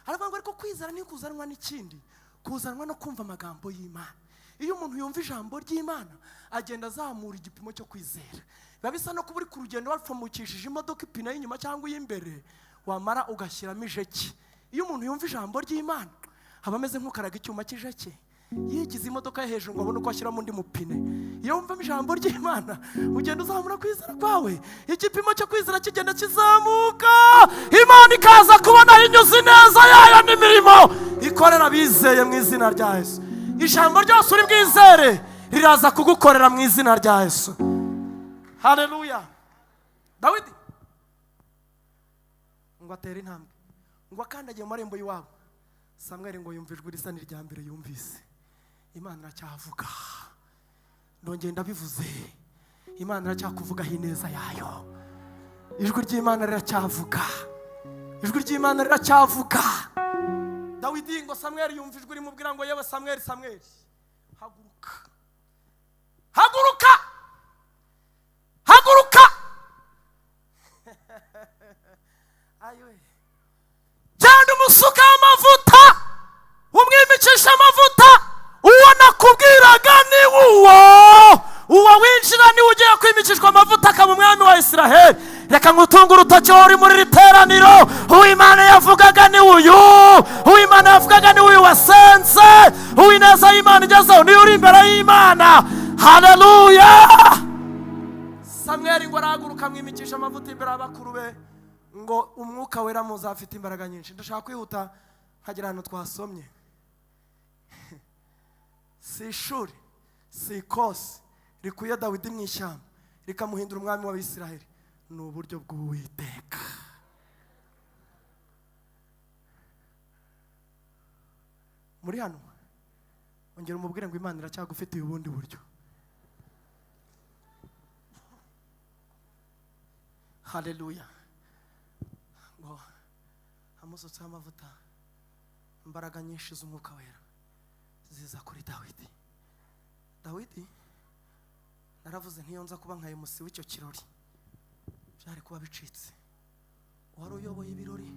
aravuga ngo ariko kwizera ni kuzanwa n'ikindi, kuzanwa no kumva amagambo y'Imana. iyo umuntu yumva ijambo ry'Imana agenda azamura igipimo cyo kwizera. biba bisa no kuba uri ku rugendo wapfumukishije imodoka ipine y'inyuma cyangwa iy'imbere, wamara ugashyiramo ijeki. Iyo umuntu yumva ijambo ry'Imana aba ameze nk'ukaraga icyuma cy'ijeki, yigize imodoka ye hejuru ngo abone uko ashyiramo undi mupine. Iyo wumvamo ijambo ry'Imana ugenda uzamura kwizera kwawe, igipimo cyo kwizera kigenda kizamuka, Imana ikaza kubona inyuze neza yayo n'imirimo ikorera abizeye mu izina rya Yesu. Ijambo ryose uri bwizere riraza kugukorera mu izina rya Yesu. Haleluya. Dawidi ngo atera intambwe, ngo akandagiye mu marembo y'iwabo, Samweli ngo yumva ijwi risa n'irya mbere yumvise. Imana iracyavuga, ndongeye ndabivuze, Imana iracyakuvugaho ineza yayo. Ijwi ry'Imana riracyavuga, ijwi ry'Imana riracyavuga. Dawidi ngo Samweli yumva ijwi rimubwira ngo yewe Samweli, Samweli, haguruka, haguruka, haguruka. Ayowe, genda umusuka amavuta, umwimikisha amavuta, uwo nakubwiraga ni uwo winjira niwe ugiye kwimikishwa amavuta akaba umwami wa Isiraheli. Reka ngutunge urutoki uri muri iri teraniro, uw'Imana yavugaga ni uyu, uw'Imana yavugaga ni uyu wasenze, uw'ineza y'Imana igezeho niyo uri imbere y'Imana. Haleluya. Samweli ngo arahaguruka amwimikisha amavuta imbere y'abakuru be, ngo umwuka wera muza afite imbaraga nyinshi. Ndashaka kwihuta nkagera hano twasomye. Si ishuri, si ikosi rikuye Dawidi mu ishyamba rikamuhindura umwami w'Abisiraheli, ni uburyo bw'Uwiteka. Muri hano ongera umubwire ngo Imana iracyagufitiye ubundi buryo. Haleluya. Ngo amusutseho amavuta, imbaraga nyinshi z'umwuka wera ziza kuri Dawidi. Dawidi naravuze ntiyo nza kuba nka MC w'icyo kirori byari kuba bicitse. Wari uyoboye ibirori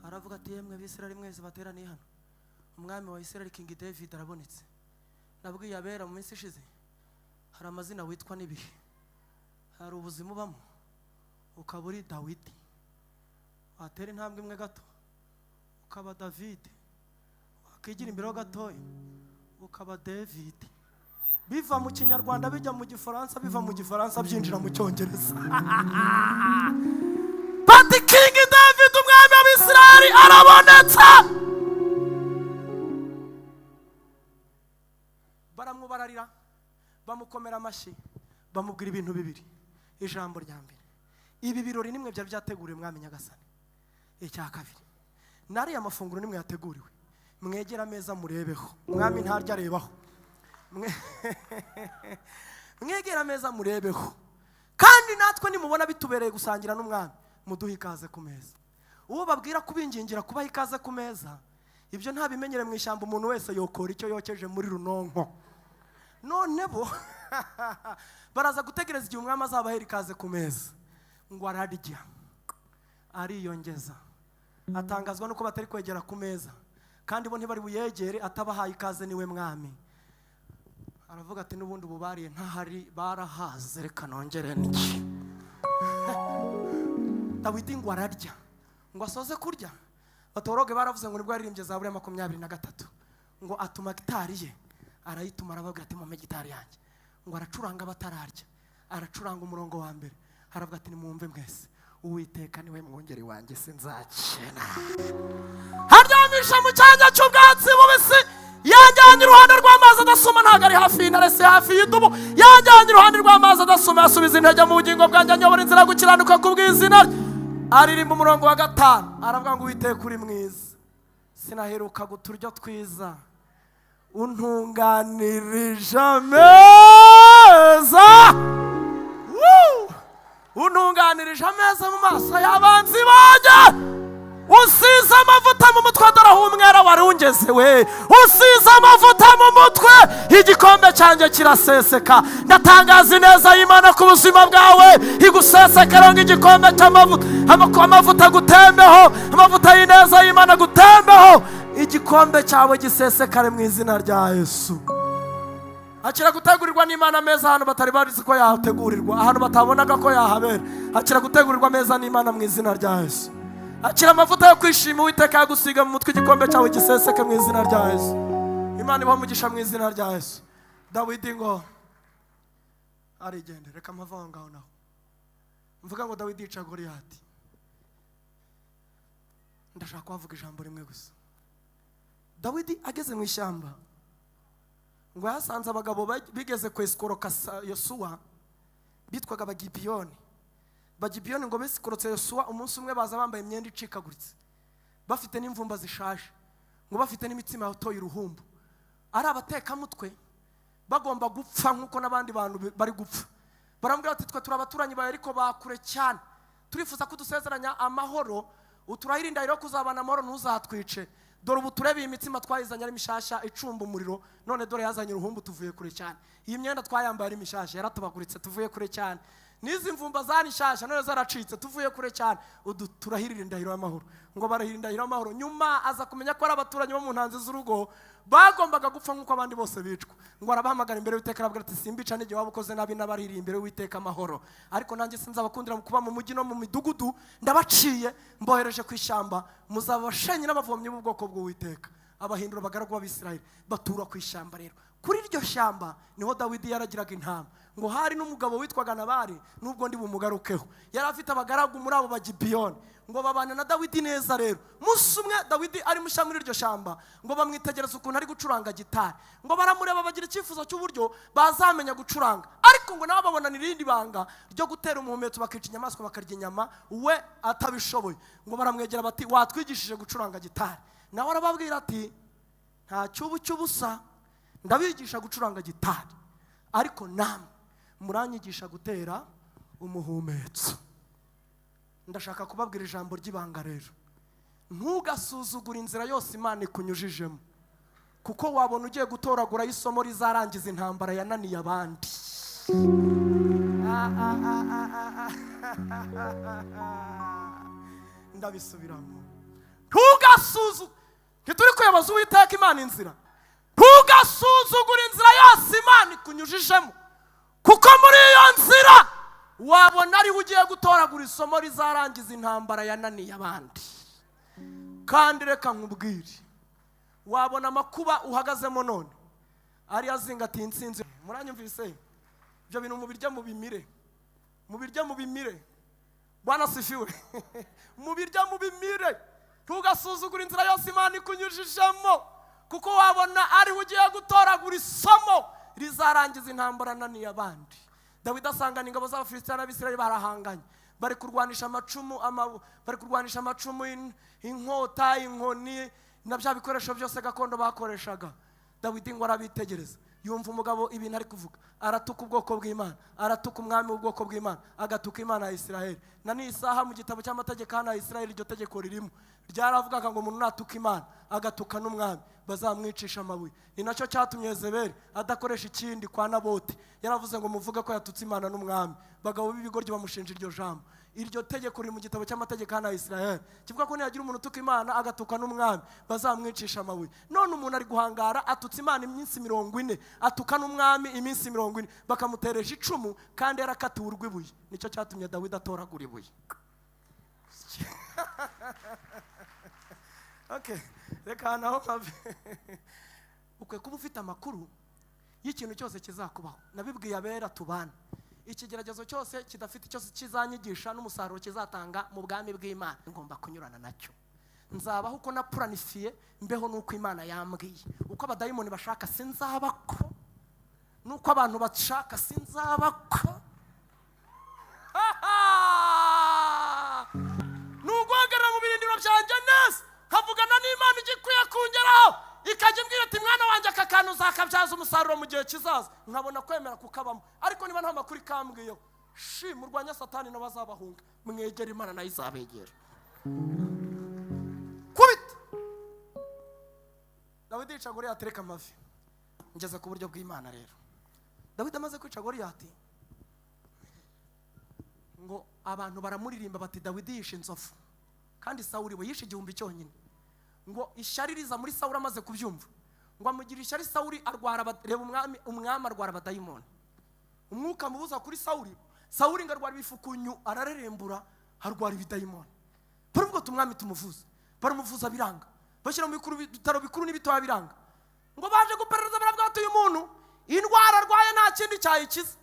aravuga ati yemwe Abisirayeli mwese bateraniye hano, umwami wa Isirayeli King David arabonetse. Nabwiye abera mu minsi ishize hari amazina witwa n'ibihe, hari ubuzima ubamo ukaba uri Dawidi, watera intambwe imwe gato ukaba David, wakigira imbere ho gatoya ukaba David. Biva mu Kinyarwanda bijya mu Gifaransa, biva mu Gifaransa byinjira mu Cyongereza. But King David umwami w'Abisirayeli arabonetse. Baramubararira, bamukomera amashyi, bamubwira ibintu bibiri. Ijambo rya mbere, ibi birori nimwe byari byateguriwe umwami Nyagasani. Icya kabiri, nari amafunguro nimwe yateguriwe, mwegera ameza murebeho, umwami ntarya arebaho. Mwegera ameza murebeho, kandi natwe nimubona bitubereye gusangira n'umwami muduhe ikaze ku meza. Uwo babwira kubingingira kubaha ikaze ku meza, ibyo ntabimenyere mu ishyamba, umuntu wese yokora icyo yokeje muri runonko. None bo baraza gutegereza igihe umwami azabahera ikaze ku meza, ngo ararya, ariyongeza, atangazwa nuko batari kwegera ku meza, kandi bo ntibari buyegere atabahaye ikaze niwe mwami. Aravuga ati n'ubundi ububariye ntahari barahaze, reka nongere niki. Dawidi ngo ararya, ngo asoze kurya, batoroge baravuze ngo nibwo yaririmbye Zaburi 23, ngo atuma gitari ye, arayituma aravuga ati mume gitari yanjye, ngo aracuranga batararya, aracuranga umurongo wa mbere, aravuga ati nimwumve mwese, Uwiteka niwe mwungeri wanjye sinzakena. Haryamisha mu cyanya cy'ubwatsi bubisi, yanjyanye iruhande rw'amazi adasuma, ntabwo ari hafi y'intaresi, hafi y'idubu. Yanjyanye iruhande rw'amazi adasuma, yasubiza intege mu bugingo bwanjye, anyobora inzira gukiranuka kubw'izina rye. Aririmba umurongo wa 5, aravuga ngo Uwiteka uri mwiza, sinaheruka guturyo twiza, untunganirije ameza, untunganirije ameza mu maso y'abanzi banjye. Usize amavuta mu mutwe, dore aho umwera wari ungeze we. Usize amavuta mu mutwe, igikombe cyanjye kiraseseka. Ndatangaza ineza y'Imana ku buzima bwawe, igusesekera nk'igikombe cy'amavuta. Amavuta gutembeho, amavuta y'ineza y'Imana gutembeho, igikombe cyawe gisesekare mu izina rya Yesu. Akira gutegurirwa n'Imana ameza ahantu batari bazi ko yahategurirwa, ahantu batabonaga ko yahabera. Akira gutegurirwa ameza n'Imana mu izina rya Yesu. akira amavuta yo kwishima Uwiteka yagusiga mu mutwe, igikombe cyawe giseseke mu izina rya Yesu. Imana ibaha umugisha mu izina rya Yesu. Dawidi ngo arigende, reka amava ngaho naho mvuga ngo Dawidi yica Goliyati. Ndashaka kuvuga ijambo rimwe gusa. Dawidi ageze mu ishyamba ngo yasanze abagabo bigeze kwesikoroka Yosuwa bitwaga Bagibiyoni. Bagibiyoni ngo besikorotse Yosuwa umunsi umwe baza bambaye imyenda icikaguritse, bafite n'imvumba zishaje, ngo bafite n'imitsima yatoye uruhumbu, ari abatekamutwe bagomba gupfa nk'uko n'abandi bantu bari gupfa. Barambwira ati twe turabaturanyi bawe ariko bakure cyane, turifuza ko dusezeranya amahoro, uturahira indahiro kuzabana amahoro ntuzatwice. Dore ubu turebe iyi mitsima twayizanye ari mishasha icumba umuriro, none dore yazanye uruhumbu tuvuye kure cyane. Iyi myenda twayambaye ari mishasha yaratubaguritse tuvuye kure cyane. Nizi mvumba zani shasha none zaracitse tuvuye kure cyane. Turahirira indahiro y'amahoro. Ngo barahira indahiro y'amahoro. Nyuma aza kumenya ko ari abaturanyi bo mu ntanzi z'urugo bagombaga gupfa nk'uko abandi bose bicwa. Ngo arabahamagara imbere y'Uwiteka arabwira ati simbica n'igihe waba ukoze nabi n'abarihiriye imbere y'Uwiteka amahoro, ariko nanjye sinzabakundira mu kuba mu mujyi no mu midugudu, ndabaciye mbohereje ku ishyamba, muzabashenye n'abavomyi b'ubwoko bw'Uwiteka. Abahindura abagaragu b'Abisirayeli batura ku ishyamba. Rero kuri iryo shyamba niho Dawidi yaragiraga intama. Ngo hari n'umugabo witwaga Nabali, nubwo ndi bumugarukeho, yari afite abagaragu muri abo Bagibiyoni. Ngo babana na Dawidi neza. Rero musi umwe Dawidi ari musha muri iryo shyamba, ngo bamwitegereza ukuntu ari gucuranga gitari, ngo baramureba bagira icyifuzo cy'uburyo bazamenya gucuranga, ariko ngo nabo babona n'irindi banga ryo gutera umuhumetso bakica inyamaswa bakarya inyama we atabishoboye. Ngo baramwegera bati watwigishije gucuranga gitari? Nawe arababwira ati nta cyubu cy'ubusa, ndabigisha gucuranga gitari, ariko namwe muranyigisha gutera umuhumetso. Ndashaka kubabwira ijambo ry'ibanga rero. Ntugasuzugure inzira yose Imana ikunyujijemo, kuko wabona ugiye gutoragura isomo rizarangiza intambara yananiye abandi. Ndabisubiramo. Ntugasuzugure, ntituri kuyoboza Uwiteka Imana inzira. Ntugasuzugure inzira yose Imana ikunyujijemo, kuko muri iyo nzira wabona ari ugiye gutoragura isomo rizarangiza intambara yananiye abandi. Kandi reka nkubwire, wabona amakuba uhagazemo none ari azingatiye intsinzi. Muranyumvise? Ibyo bintu mubirya mubimire, mubirya mubimire. Bwana sifiwe. Mubirya mubimire. Ntugasuzugure inzira yose Imana ikunyujijemo, kuko wabona ari ugiye gutoragura isomo rizarangiza intambara yananiye abandi. Dawidi asangana ingabo z'Abafilisitiya n'Abisirayeli barahanganye, bari kurwanisha amacumu, inkota, inkoni na bya bikoresho byose gakondo bakoreshaga. Dawidi ngo arabitegereza, yumva umugabo ibintu ari kuvuga, aratuka ubwoko bw'Imana, aratuka umwami w'ubwoko bw'Imana, agatuka Imana ya Isirayeli. Na n'isaha mu gitabo cy'amategeko hano ya Isirayeli iryo tegeko ririmo, ryaravugaga ngo umuntu natuka Imana agatuka n'umwami bazamwicisha amabuye. Ni nacyo cyatumye Yezebeli adakoresha ikindi kwa Naboti, yaravuze ngo muvuge ko yatutse Imana n'umwami. Bagabo b'ibigoryi bamushinja iryo jambo. Iryo tegeko riri mu gitabo cy'amategeko hano ya Isirayeli, kivuga ko niyagira umuntu utuka Imana agatuka n'umwami bazamwicisha amabuye. None umuntu ari guhangara atutse Imana iminsi 40, atuka n'umwami iminsi 40, bakamuteresha icumu kandi yarakatiwe urw'ibuye. Nicyo cyatumye Dawidi atoragura ibuye. Okay, reka naho mabe. Ukwe kuba ufite amakuru y'ikintu cyose kizakubaho. Nabibwiye abera tubana, ikigeragezo cyose kidafite cyose kizanyigisha n'umusaruro kizatanga mu bwami bw'Imana, ngomba kunyurana nacyo. Nzabaho uko na planifiye, mbeho nuko Imana yambwiye. Uko abadayimoni bashaka sinzabako, nuko abantu bashaka sinzabako. Nugwagarira mu birindiro byanjye neza, havugana n'Imana igikwiye kungeraho, ikajya imbwira ati mwana wanjye aka kantu uzakabyaza umusaruro mu gihe kizaza. Nkabona kwemera kukabamo, ariko niba nta makuru ikambwiyeho, murwanya Satani n'abazabahunga, mwegera Imana nayo izabegera. Kubita Dawidi yica Goliyati, reka amavi. Ngeze ku buryo bw'Imana rero. Dawidi amaze kwica Goliyati, ngo abantu baramuririmba bati Dawidi yishe inzovu, kandi Sawuli we yishe 1000 cyonyine. Ngo ishyari riza muri Sawuli amaze kubyumva, ngo amugira ishyari Sawuli arwara, reba umwami arwara abadayimoni. Umwuka mubuza kuri Sawuli ngo arwara ibifukunyu, ararerembura, arwara ibidayimoni. baravuga ati umwami tumuvuze, baramuvuza biranga, bashyira mu bitaro bikuru n'ibitoya biranga, ngo baje guperereza baravuga ati uyu muntu indwara arwaye nta kindi cyayikiza.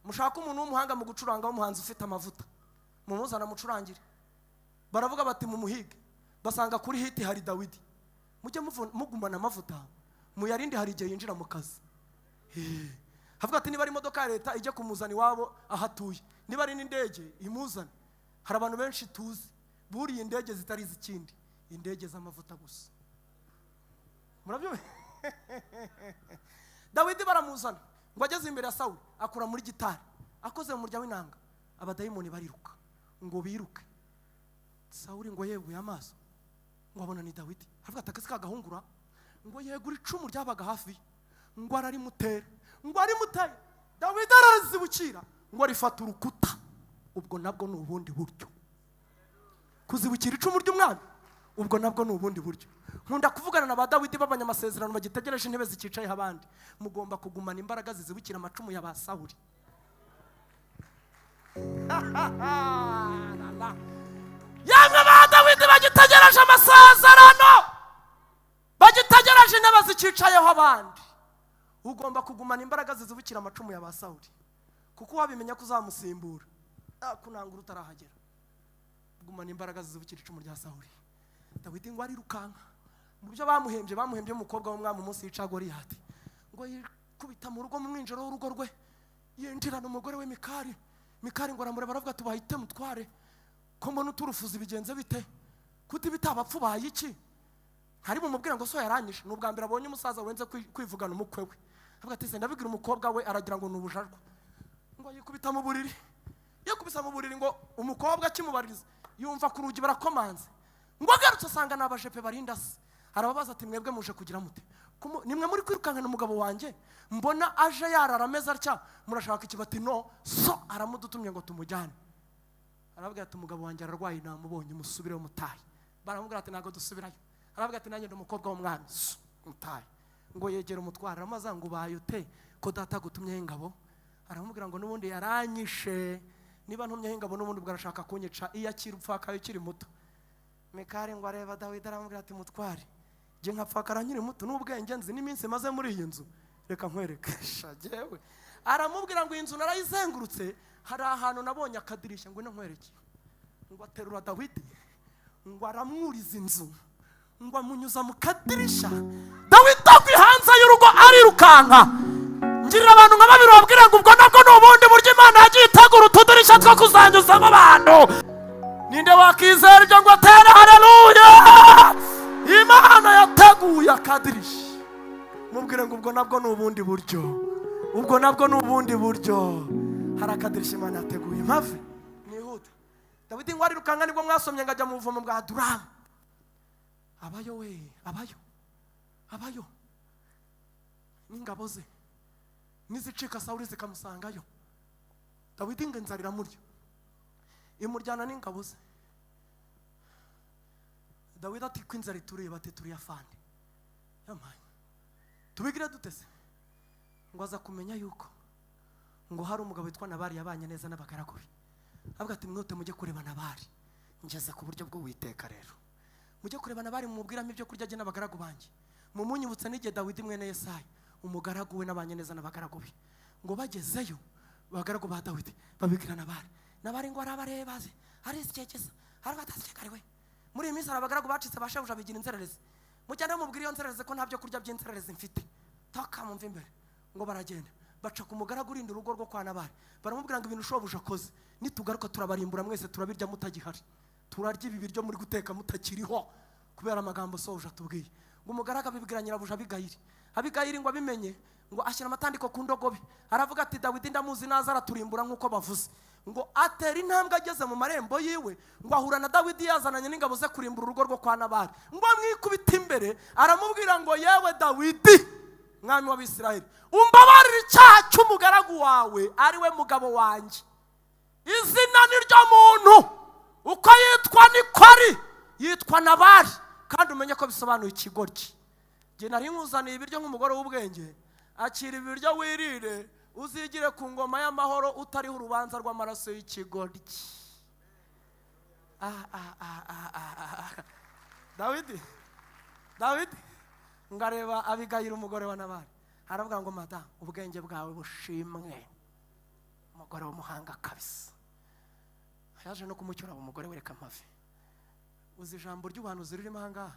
Mushaka umuntu w'umuhanga mu gucuranga w'umuhanzi ufite amavuta, mumuzana mucurangire. Baravuga bati mumuhige, basanga kuri hiti hari Dawidi. Mujye mugumana amavuta muyarinde, hari igihe yinjira mu kazi. Havuga ati niba ari imodoka ya leta ijye kumuzana iwabo ahatuye, niba ari n'indege imuzane. Hari abantu benshi tuzi buriye indege zitari izikindi, indege z'amavuta gusa. Murabyo? Dawidi baramuzana ngo ageze imbere ya Sawuli, akura muri gitari, akoze mu murya w'inanga, abadayimoni bariruka ngo biruke. Sawuli ngo yeguye amaso, ngo abona ni Dawidi. Havuga ati akazi kagahungura, ngo yegura icumu ryabaga hafi, ngo ararimutera, ngo arimuteye. Dawidi arazibukira, ngo rifata urukuta. Ubwo nabwo ni ubundi buryo. Kuzibukira icumu ry'umwami, ubwo nabwo ni ubundi buryo. Nkunda kuvugana na ba Dawidi b'abanyamasezerano bagitegereje intebe zikicayeho abandi. Mugomba kugumana imbaraga zizibukira amacumu ya ba Sawuli. Yamwe ba Dawidi bagitegereje amasezerano, bagitegereje intebe zikicayeho abandi. Ugomba kugumana imbaraga zizibukira amacumu ya ba Sawuli, kuko wabimenya ko uzamusimbura kunangura utarahagera. Gumana imbaraga zizibukira icumu rya Sawuli. Dawidi ngo arirukanka mu byo bamuhembye umukobwa w'umwami umunsi yica Goliyati, ngo yikubita mu rugo mu mwinjiro w'urugo rwe, yinjirana umugore we Mikali. Mikali ngo aramureba aravuga ati bahite mutware, ko mbona uturufuzi bigenze bite, kuti bitabapfu baye iki. Hari mumubwira ngo so yaranyishe. N'ubwa mbere abonye umusaza wenze kwivugana umukwe we. Avuga ati se ndabibwira umukobwa we, aragira ngo nubujarwa. Ngo yikubita mu buriri, yakubisa mu buriri, ngo umukobwa akimubaririza yumva ku rugi barakomanze, ngo agarutse asanga n'abajepe barinda se. Arababaza ati mwebwe muje kugira mute, nimwe muri kwirukankana umugabo wanjye, mbona aje yarara ameze atya, murashaka iki? Bati no, so aramudutumye ngo tumujyane. Aravuga ati umugabo wanjye ararwaye, namubonye, musubireho mutahe. Baramubwira ati ntago dusubirayo. Aravuga ati nanjye ndi umukobwa w'umwami, mutahe. Ngo yegera umutwara, amaza ngo ubayote ko data gutumyeho ingabo. Aramubwira ngo n'ubundi yaranyishe, niba ntumyeho ingabo n'ubundi bwarashaka kunyica, iyo akiri upfakaye ukiri muto. Mikali ngo areba Dawidi aramubwira ati mutware, je nkapfakara nkiri muto n'ubwenge nzi n'iminsi maze muri iyi nzu, reka nkwereke. Shajewe aramubwira ngo inzu narayizengurutse, hari ahantu nabonye akadirishya, ngo nkwereke. Ngo aterura Dawidi, ngo aramwuriza inzu, ngo amunyuza mu kadirisha. Dawidi akwihanza y'urugo arirukanka. Ngirira abantu nka babiri babwira ngo ubwo nabwo n'ubundi buryo Imana yagiye itegura utudirisha two kuzanyuzamo abantu. Ninde wakizera ibyo ngo atere haleluya? Imana yateguye akadirisha. Mubwire ngo ubwo nabwo n'ubundi buryo, ubwo nabwo n'ubundi buryo. Hari akadirisha Imana yateguye. Mpave nihuta. Dawidi ngo arirukanka, nibwo mwasomye ngajya mu buvumo bwa Adulamu. Abayo we, abayo n'ingabo ze nizicika Sawuli zikamusangayo. Dawidi ngo inzara iramurya, imurjyana n'ingabo ze. Dawidi ati ko inzara ituriye, bati turiye afande. Yamaye tubigire dutese. Ngo aza kumenya yuko ngo hari umugabo witwa Nabali yabanye neza n'abagaragu be. Avuga ati mwote mujye kureba Nabali, ngeze ku buryo bwo witeka. Rero mujye kureba Nabali, mumubwiramo ibyo kurya je n'abagaragu banjye. Mumunyibutsa n'igihe Dawidi mwene Yesayi umugaragu we nabanye neza n'abagaragu be. Ngo bagezeyo abagaragu ba Dawidi babikira Nabali. Nabali ngo arabarebaze, arisikekeza, arabatazikariwe. Muri iyi minsi abagaragu bacitse bashabuja bigira inzererezi. Mujyane mubwira iyo nzererezi ko ntabyo kurya by'inzererezi mfite. Taka mumva imbere. Ngo baragenda baca ku mugaragu urinda urugo rwo kwa Nabali. Baramubwira ngo ibintu shobuja akoze nitugaruka turabarimbura mwese, turabirya mutagihari, turarya ibi biryo muri guteka mutakiriho, kubera amagambo sobuja tubwiye. Ngo umugaragu abibwira nyirabuja Abigayili ngo abimenye, ngo ashyira amatandiko ku ndogobe. Aravuga ati Dawidi ndamuzi naza araturimbura nk'uko bavuze. Ngo atera intambwe ageze mu marembo yiwe, ngo ahura na Dawidi yazananye n'ingabo ze kurimbura urugo rwo kwa Nabali. Ngo amwikubita imbere, aramubwira ngo yewe Dawidi mwami w'Abisirayeli, umbabarire icyaha cy'umugaragu wawe ari we mugabo wanjye. Izina ni ryo muntu, uko yitwa niko ari, yitwa Nabali, kandi umenye ko bisobanuye ikigoryi. Je nari nkuzaniye ibiryo nk'umugore w'ubwenge, akira ibiryo wirire, uzigire ku ngoma y'amahoro utariho urubanza rw'amaraso y'ikigoryi. Dawidi ngareba Abigayira umugore wa Nabali, aravuga ngo madamu ubwenge bwawe bushimwe, umugore w'umuhanga kabisa. Yaje no kumucyura umugore wereka amavi. Uzi ijambo ry'ubuhanuzi ririmo ahangaha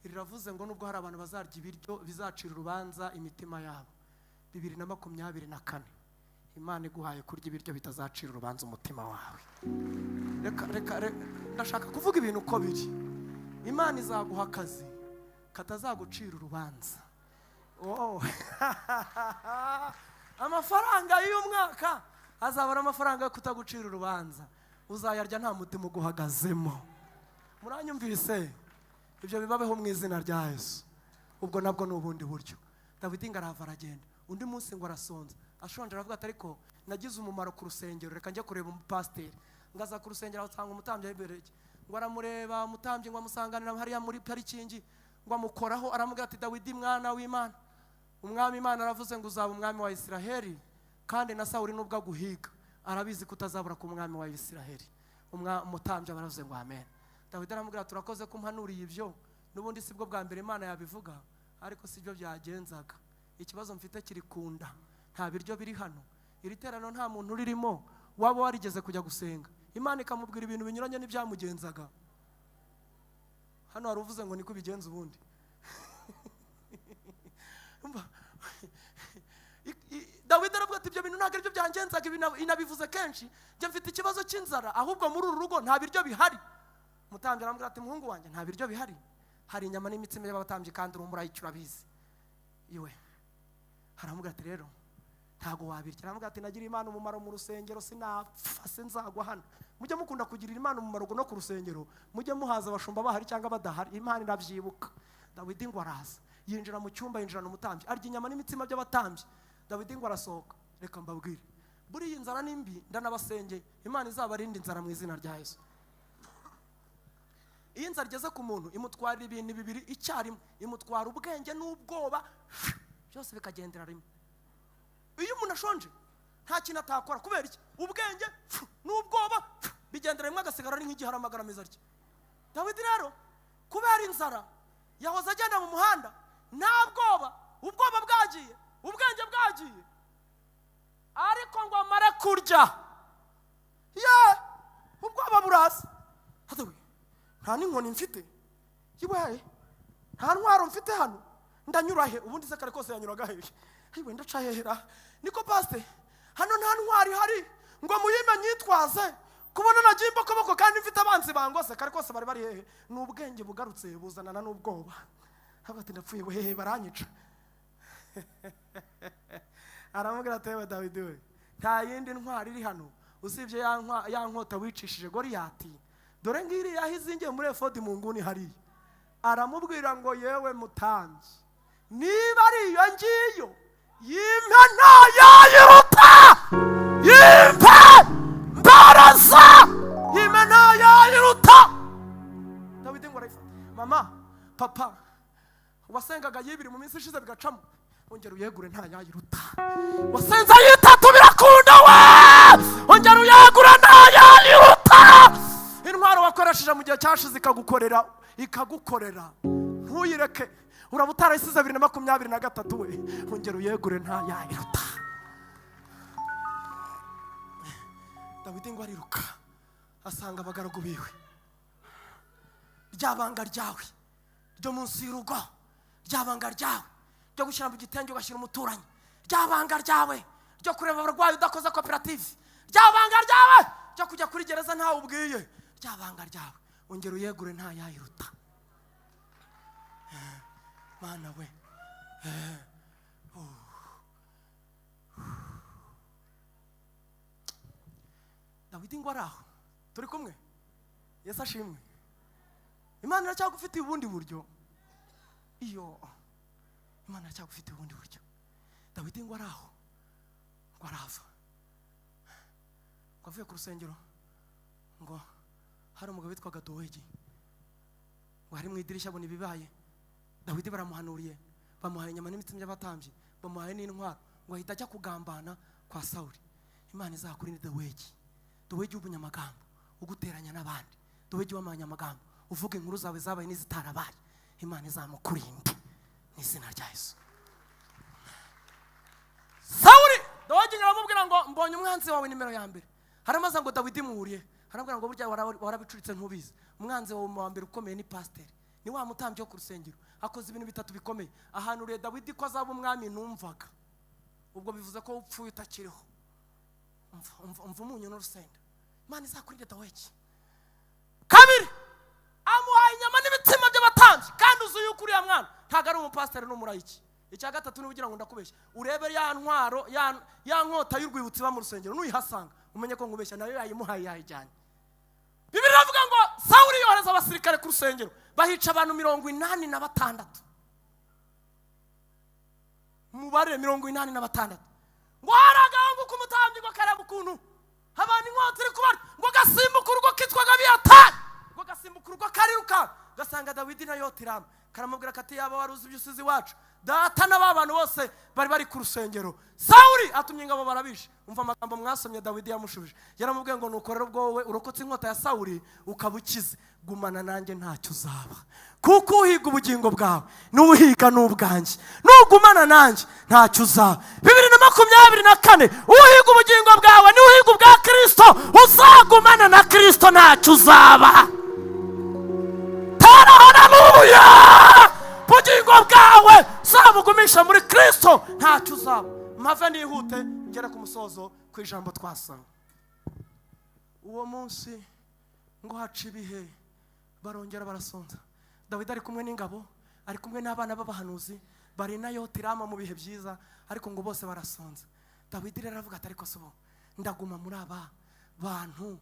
riravuze ngo nubwo hari abantu bazarya ibiryo bizacira urubanza imitima yabo. 2024 Imana iguhaye kurya ibiryo bitazacira urubanza umutima wawe. Reka ndashaka kuvuga ibintu uko biri. Imana izaguha akazi katazagucira urubanza. Amafaranga y'umwaka azabara amafaranga yo kutagucira urubanza, uzayarya nta mutima uguhagazemo. Muranyumvise? Ibyo bibabeho mu izina rya Yesu. Ubwo nabwo n'ubundi buryo. Dawidi ngarava aragenda, undi munsi ngo arasonza, ashonje aravuga ati ariko nagize umumaro ku rusengero, reka njye kureba umupasiteri. Ngaza ku rusengero asanga umutambyi ahibereye, ngo aramureba umutambyi ngo amusanganira hariya muri parikingi, ngo amukoraho aramubwira ati Dawidi mwana w'Imana, umwami Imana aravuze ngo uzaba umwami wa Isiraheli, kandi na Sawuli nubwo aguhiga arabizi kutazabura ku mwami wa Isiraheli. Umutambyi aravuze ngo amen. Dawidi aramubwira turakoze ko mpanuriye ibyo, nubundi sibwo bwa mbere Imana yabivuga, ariko sibyo byagenzaga. Ikibazo mfite kiri kunda, nta biryo biri hano, iri terano nta muntu uririmo waba warigeze kujya gusenga, Imana ikamubwira ibintu binyuranye n'ibyamugenzaga. Hano hari uvuze ngo niko bigenza ubundi. Dawidi aravuga ati ibyo bintu ntabwo aribyo byangenzaga, inabivuze kenshi, njye mfite ikibazo cy'inzara, ahubwo muri uru rugo nta biryo bihari. Umutambyi aramubwira ati muhungu wanjye nta biryo bihari, hari inyama n'imitsima y'abatambyi kandi urumura icyo urabizi. Iwe aramubwira ati rero ntago wabirya. Aramubwira ati nagira Imana umumaro mu rusengero sinapfa sinzagwa hano. Mujye mukunda kugirira Imana umumaro no ku rusengero, mujye muhaza abashumba bahari cyangwa badahari, Imana irabyibuka. Dawidi ngo araza, yinjira mu cyumba, yinjirana umutambyi, arya inyama n'imitsima by'abatambyi. Dawidi ngo arasohoka, reka mbabwire buriya inzara nimbi, ndanabasengeye Imana izabarinda inzara mu izina rya Yesu. Iyi nzara igeze ku muntu imutwarira ibintu bibiri icyarimwe, imutwara ubwenge n'ubwoba, byose bikagendera rimwe. Iyo umuntu ashonje nta kintu atakora, kubera iki? Ubwenge n'ubwoba bigendera rimwe, agasigara ari nk'igiharamagara meza rye. Dawidi rero kubera inzara yahoze agenda mu muhanda nta bwoba, ubwoba bwagiye, ubwenge bwagiye, ariko ngo amare kurya ubwoba buraza. Nta n'inkoni mfite, yiwe nta ntwaro mfite hano, ndanyura he? Ubundi se kare kose yanyuraga hehe? Yiwe ndaca hehera, niko paste hano nta ntwari hari ngo muyime nyitwaze, kubona nagiye imbokoboko kandi mfite abanzi bangose. Kare kose bari hehe? N'ubwenge bugarutse buzanana n'ubwoba. Havuga ati ndapfuye hehe, baranyica. Aramubwira ati we Dawidi we, nta yindi ntwari iri hano usibye ya nkota wicishije Goliyati, dore ngiri yahizingiye muri efodi mu nguni hariya. Aramubwira ngo yewe mutambyi, niba ari iyo ngiyo yimpe ntayayiruta, yimpe mbaraza, yimpe ntayayiruta. Dawidi ngo arayifata. Mama papa wasengaga yibiri mu minsi ishize bigacamo, ongera uyegure ntayayiruta. Wasenza yitatu birakunda we, ongera uyegure ntayayiruta. Intwaro wakoresheje mu gihe cyashize ikagukorera ntuyireke, uraba utarayisize 2023 we, ongera uyegure ntayayiruta. Dawidi ngo ariruka asanga abagaragu biwe, ryabanga ryawe ryo munsi y'urugo, ryabanga ryawe ryo gushyira mu gitenge ugashyira umuturanyi, ryabanga ryawe ryo kureba abarwayi udakoze koperative, ryabanga ryawe ryo kujya kuri gereza ntawe ubwiye, ryabanga ryawe ongera uyegure ntayayiruta. Mana we, Dawidi ngo araho, turi kumwe, Yesu ashimwe. Imana iracyagufitiye ubundi buryo, iyo Imana iracyagufitiye ubundi buryo. Dawidi ngo araho, ngo arava, ngo avuye ku rusengero, ngo hari umugabo witwaga Dowegi, ngo hari mu idirishya abona ibibaye. Dawidi baramuhanuriye, bamuhaye inyama n'imitsima y'abatambyi, bamuhaye n'intwaro, ngo ahita ajya kugambana kwa Sawuli. Imana izakurinde Dowegi, Dowegi w'ubunyamagambo uguteranya n'abandi, Dawidi wamanye amagambo, uvuga inkuru zawe zabaye n'izitarabaye, Imana izamukurinde n'izina rya Yesu. Sawuli Dawidi aramubwira ngo mbonye umwanzi wawe nimero ya mbere. Haramaza ngo Dawidi muhuriye, harambwira ngo burya warabicuritse ntubizi. Umwanzi wawe wa mbere ukomeye ni pasiteri, ni wa mutambyi wo ku rusengero, akoze ibintu bitatu bikomeye. Ahanuriye Dawidi ko azaba umwami numvaga, ubwo bivuze ko upfuye utakiriho. Umva umunyu n'urusenda, Imana izakurinde Dawidi. Kabiri, amuhaye inyama n'ibitsima by'abatambyi, kandi uzi yuko uriya mwana ntago ari umupasiteri n'umurayiki. Icya gatatu ni ugira ngo ndakubeshya, urebe ya ntwaro ya nkota y'urwibutso iba mu rusengero, nuyihasanga umenye ko ngubeshya, nayo yayimuhaye yayijyanye. Bibiri iravuga ngo Sawuli yohereza abasirikare ku rusengero, bahica abantu 86. Umubare 86. Ngo haragaho ngo kumutambyi ngo karaba ukuntu abantu inkota iri kubara, ngo gasimbuka urugo kitwaga Abiyatari, ngo gasimbuka urugo kariruka, gasanga Dawidi na Yotilamu. Karamubwira kati yaba waruzi ibyo usizi wacu, data n'abantu bose bari ku rusengero. Sawuli atumye ingabo barabishe. Umva amagambo mwasomye Dawidi yamushubije, yaramubwiye ngo nuko rero ubwo wowe urokotse inkota ya Sawuli ukabukize, gumana nanjye ntacyo uzaba, kuko uhiga ubugingo bwawe n'uhiga n'ubwanjye, nugumana nanjye ntacyo uzaba. 2024 uhiga ubugingo bwawe n'uhiga ubwa Kristo, uzagumana na Kristo ntacyo uzaba. Haleluya! Bugingo bwawe zabugumisha muri Kristo ntacyo uzaba. Mpave nihute ngera ku musozo ku ijambo twasanga. Uwo munsi ngo haca ibihe, barongera barasonza. Dawidi ari kumwe n'ingabo, ari kumwe n'abana b'abahanuzi, bari na Yotilamu mu bihe byiza, ariko ngo bose barasonza. Dawidi rero aravuga ati ariko sobo ndaguma muri aba bantu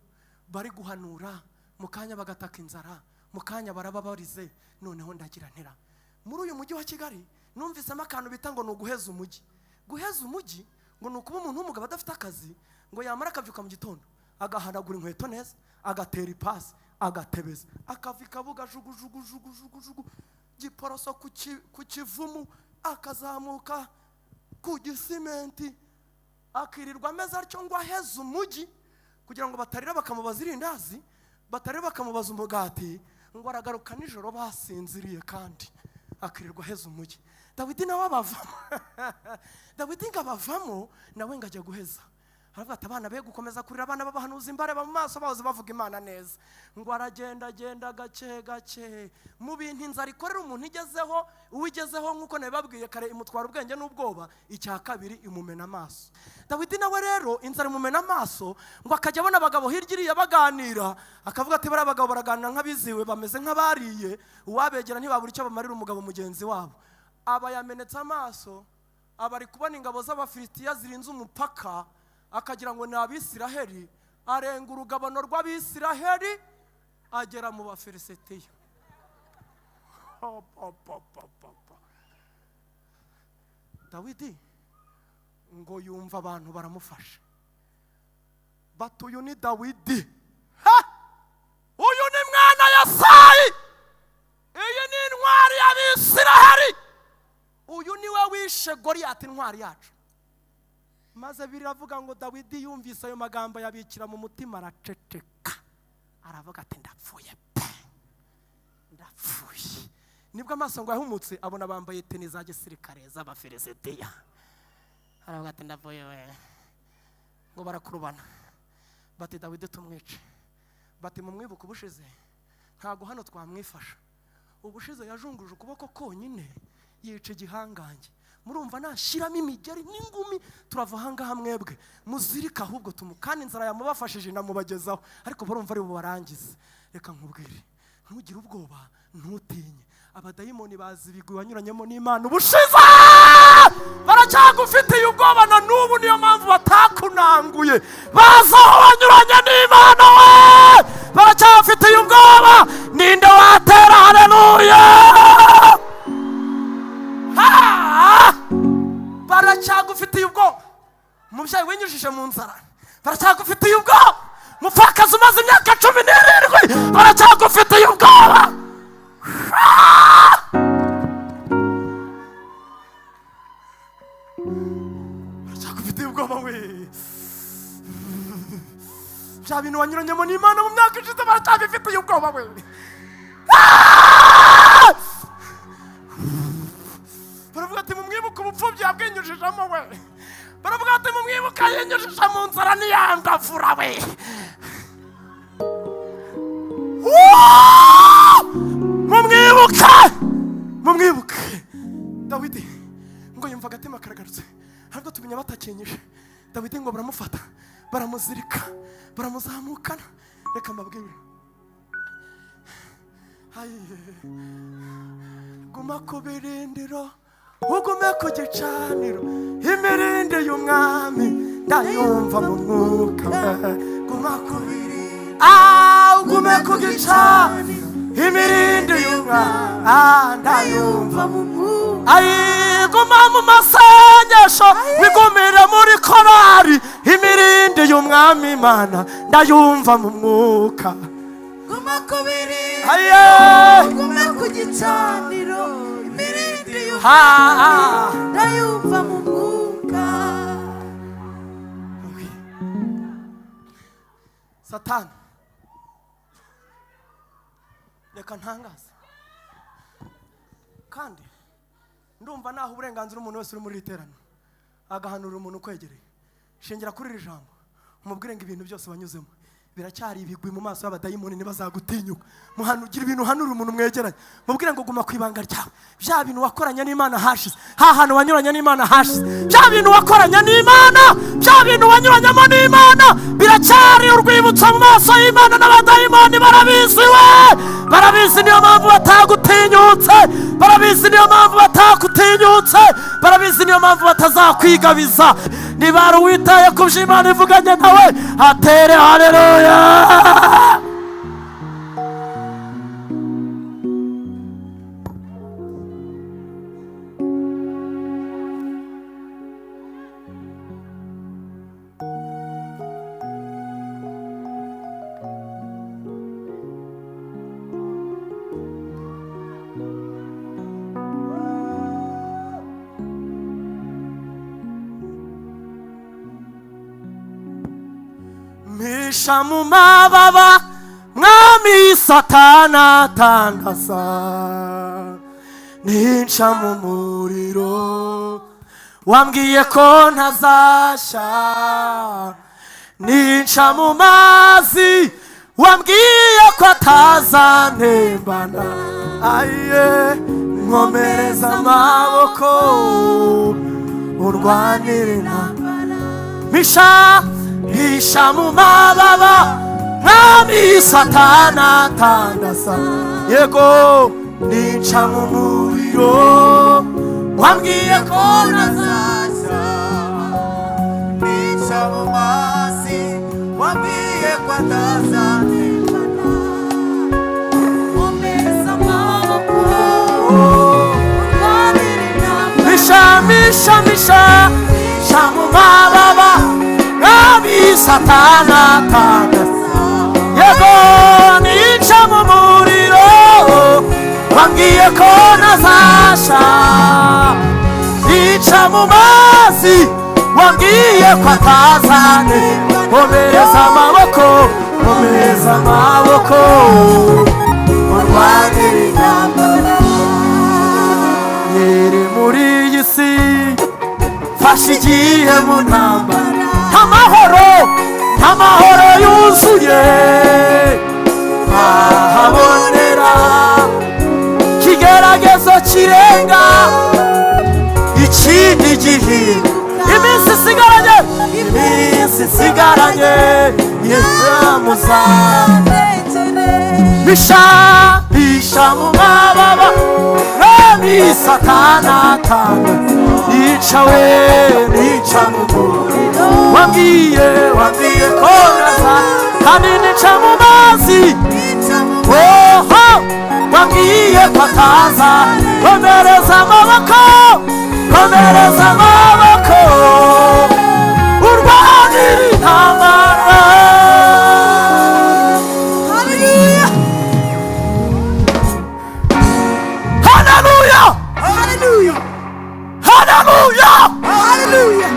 bari guhanura, mu kanya bagataka inzara, mu kanya barababarize, noneho ndagira ntera. Muri uyu mujyi wa Kigali numvisemo akantu bita ngo nuguheza umujyi. Guheza umujyi ngo nukuba umuntu w'umugabo adafite akazi, ngo yamara akavyuka mu gitondo agahanagura inkweto neza, agatera ipasi, agatebeza, akavika buga jugu giporoso ku kivumu, akazamuka ku gisimenti, akirirwa ameza atyo ngo aheze umujyi, kugira ngo batarira bakamubaza irindazi, batarira bakamubaza umugati, ngo aragaruka nijoro basinziriye, kandi akirirwa aheze umujyi. Dawidi nawe abavamo Dawidi ngabavamo nawe ngajya guheza. Aravuga ati abana be gukomeza kurira abana b'abahanuzi imbare mu maso bahoze bavuga Imana neza. Ngo aragenda gake mu bintu inzara ikorera umuntu igezeho, uwigezeho nkuko nabibabwiye kare, imutwara ubwenge n'ubwoba. Icya kabiri imumena amaso. Dawidi nawe rero inzara imumena amaso, ngo akajya abona abagabo hirya iriya baganira, akavuga ati bari abagabo baraganira nk'abiziwe, bameze nk'abariye, uwabegera ntibabura icyo bamarira umugabo mugenzi wabo. Aba yamenetse amaso, abari kubona ingabo z'Abafilisitiya zirinze umupaka, akagira ngo ni Abisiraheli, arenga urugabano rw'Abisiraheli agera mu Bafilisitiya. Dawidi ngo yumva abantu baramufasha, batuyu ni Dawidi, uyu ni mwana Yesayi, iyi ni intwari y'Abisiraheli, uyu niwe wishe Goliyati intwari yacu. Maze biravuga ngo Dawidi yumvise ayo magambo yabikira mu mutima, araceceka, aravuga ati ndapfuye pe, ndapfuye. Nibwo amaso ngo yahumutse abona bambaye teni za gisirikare z'Abafilisitiya, aravuga ati ndapfuye we. Ngo barakurubana bati Dawidi tumwice, bati mumwibuka ubushize ntago hano twamwifasha, ubushize yajunguje ukuboko konyine yica igihangange. Murumva nashiramo imigeri n'ingumi, turava hangaha mwebwe muzirika, ahubwo tumukana inzara yamubafashije namubagezaho, ariko barumva ari bubarangize. Reka nkubwire, ntugire ubwoba, ntutinye, abadayimoni bazibigwa wanyuranyemo n'Imana ubushize, baracyagufitiye ubwoba na n'ubu, niyo mpamvu batakunanguye, baza aho wanyuranye n'Imana we, baracyafitiye ubwoba. Ninde watera haleluya? Baracyagufitiye ubwoba, umubyeyi winyujije mu nzara, baracyagufitiye ubwoba, mupfakazi umaze imyaka 17 baracyagufitiye ubwoba. Baracyagufitiye ubwoba we. bya bintu wanyuranyemo n'Imana mu myaka ishize baracyabifitiye ubwoba we. Baravuga ati mumwibuka ubupfubyi yabwinyujijemo we. Baravuga ati mumwibuka yinyujije mu nzara niyandavura we. Mumwibuke Dawidi ngo yumva agatima karagarutse, ariko tumenya batakenyeje. Dawidi ngo baramufata baramuzirika baramuzamukana. Reka mbabwire, guma ku birindiro ugume ku gicaniro, imirindi y'umwami ndayumva mu mwuka. Guma ku birindiro ugume ku gicaniro, imirindi y'umwami ndayumva mu mwuka. Guma mu masengesho wigumire muri korari, imirindi y'umwami Imana ndayumva mu mwuka. Guma ku birindiro ugume ku gicaniro, imirindi y'umwami ndayumva mu mwuka. Satani, reka ntangaze kandi ndumva naho uburenganzira umuntu wese uri muri iterano agahanura umuntu kwegereye. Shingira kuri iri jambo umubwire ngo ibintu byose wanyuzemo biracyari ibigwi mu maso y'abadayimoni, ntibazagutinyuka. Muhanugira ibintu uhanura umuntu mwegeranye, mubwire ngo guma ku ibanga ryawe. Bya bintu wakoranye n'Imana hashize, hantu wanyuranye n'Imana hashize. Bya bintu wakoranye n'Imana, bya bintu wanyuranyemo n'Imana biracyari urwibutso mu maso y'Imana. N'abadayimoni barabizi we, barabizi, niyo mpamvu batagutinyutse, barabizi, niyo mpamvu batakutinyutse, barabizi, niyo mpamvu batazakwigabiza. Niba ari uwitaye ku byo Imana ivuganye nawe atere haleluya. Misha mu mababa mwami Satana tandasa, ninca mu muriro wambwiye ko ntazasha, ninca mu mazi wambwiye ko atazantembana. Aye nkomereza amaboko urwanire intambara. Misha mu mababa mwami Satana tandasa, yego nica mu muriro wambwiye ko ntazasha, nica mu mazi wambwiye ko atazantembana. Nkomereza amaboko urwanire intambara. Misha mu mababa mwami Satana tandasa, yego nica mu muriro wambwiye ko ntazasha, nica mu mazi wambwiye ko atazantembana. Nkomereza amaboko urwanire intambara. Nyiri muri iyi si fashe igihe mu ntambara, amahoro yuzuye ahabonera. Ikigeragezo kirenga ikindi gihe, iminsi isigaranye yamuzanegere. Misha mu mababa mwami Satana tandasa, nica mu muriro wambwiye ko ntazasha, kandi nica mu mazi wambwiye ko atazantembana. Komereza amaboko urwanire intambara. Haleluya, haleluya, haleluya, haleluya, haleluya,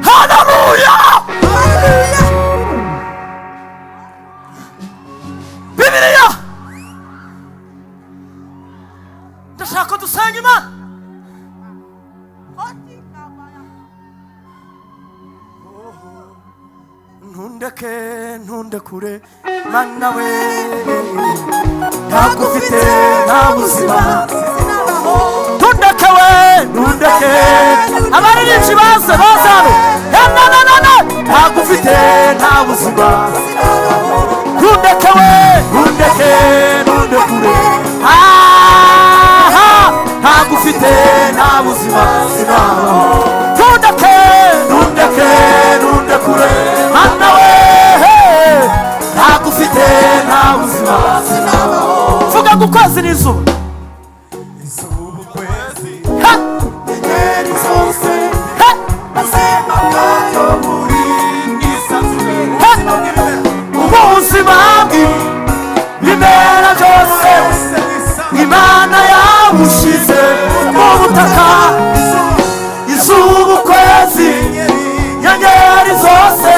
haleluya, haleluya. ndashaka ko dusenga Imana. Ntundekure Mana we, ntagufite nta buzima. Ntundeke abaririmbyi baze hano, ntagufite nta buzima. Ntundeke kure, ntagufite nta buzima. Ntundeke kure Mana we, ntagufite nta buzima. Vuga ngo ukwezi n'izuba, ubuzima bw'ibimera byose Imana yabushize mu butaka. Izuba, ukwezi, inyenyeri zose,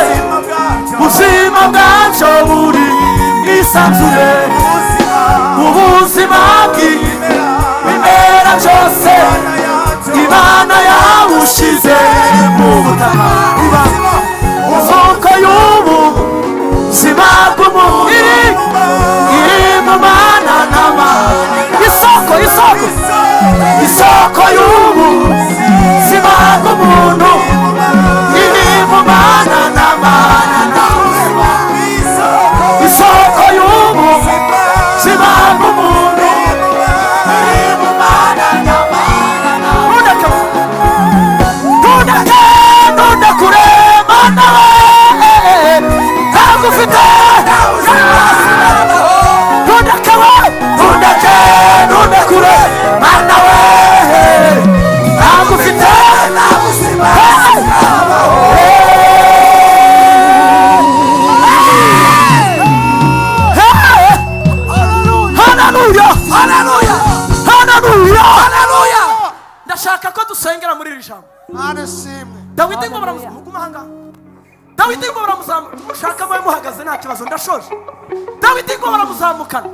ubuzima bwacyo buri mu isanzure. Ubuzima bw'ibimera byose Imana yabushize mu butaka. Isoko y'ubuzima bw'umubiri iri mu Mana n'Amana. Isoko y'ubuzima bw'umuntu iri mu Mana n'Amana. Isoko y'ubuzima bw'umuntu iri mu Mana n'Amana. Ntundekure Mana we, ntagufite. Ntundekure Mana we, ntagufite. Haleluya. Ndashaka ko dusengera muri iri jambo. Dawidi ngo baramuzamuka, mushaka mwe muhagaze nta kibazo, ndashoje. Dawidi ngo baramuzamukana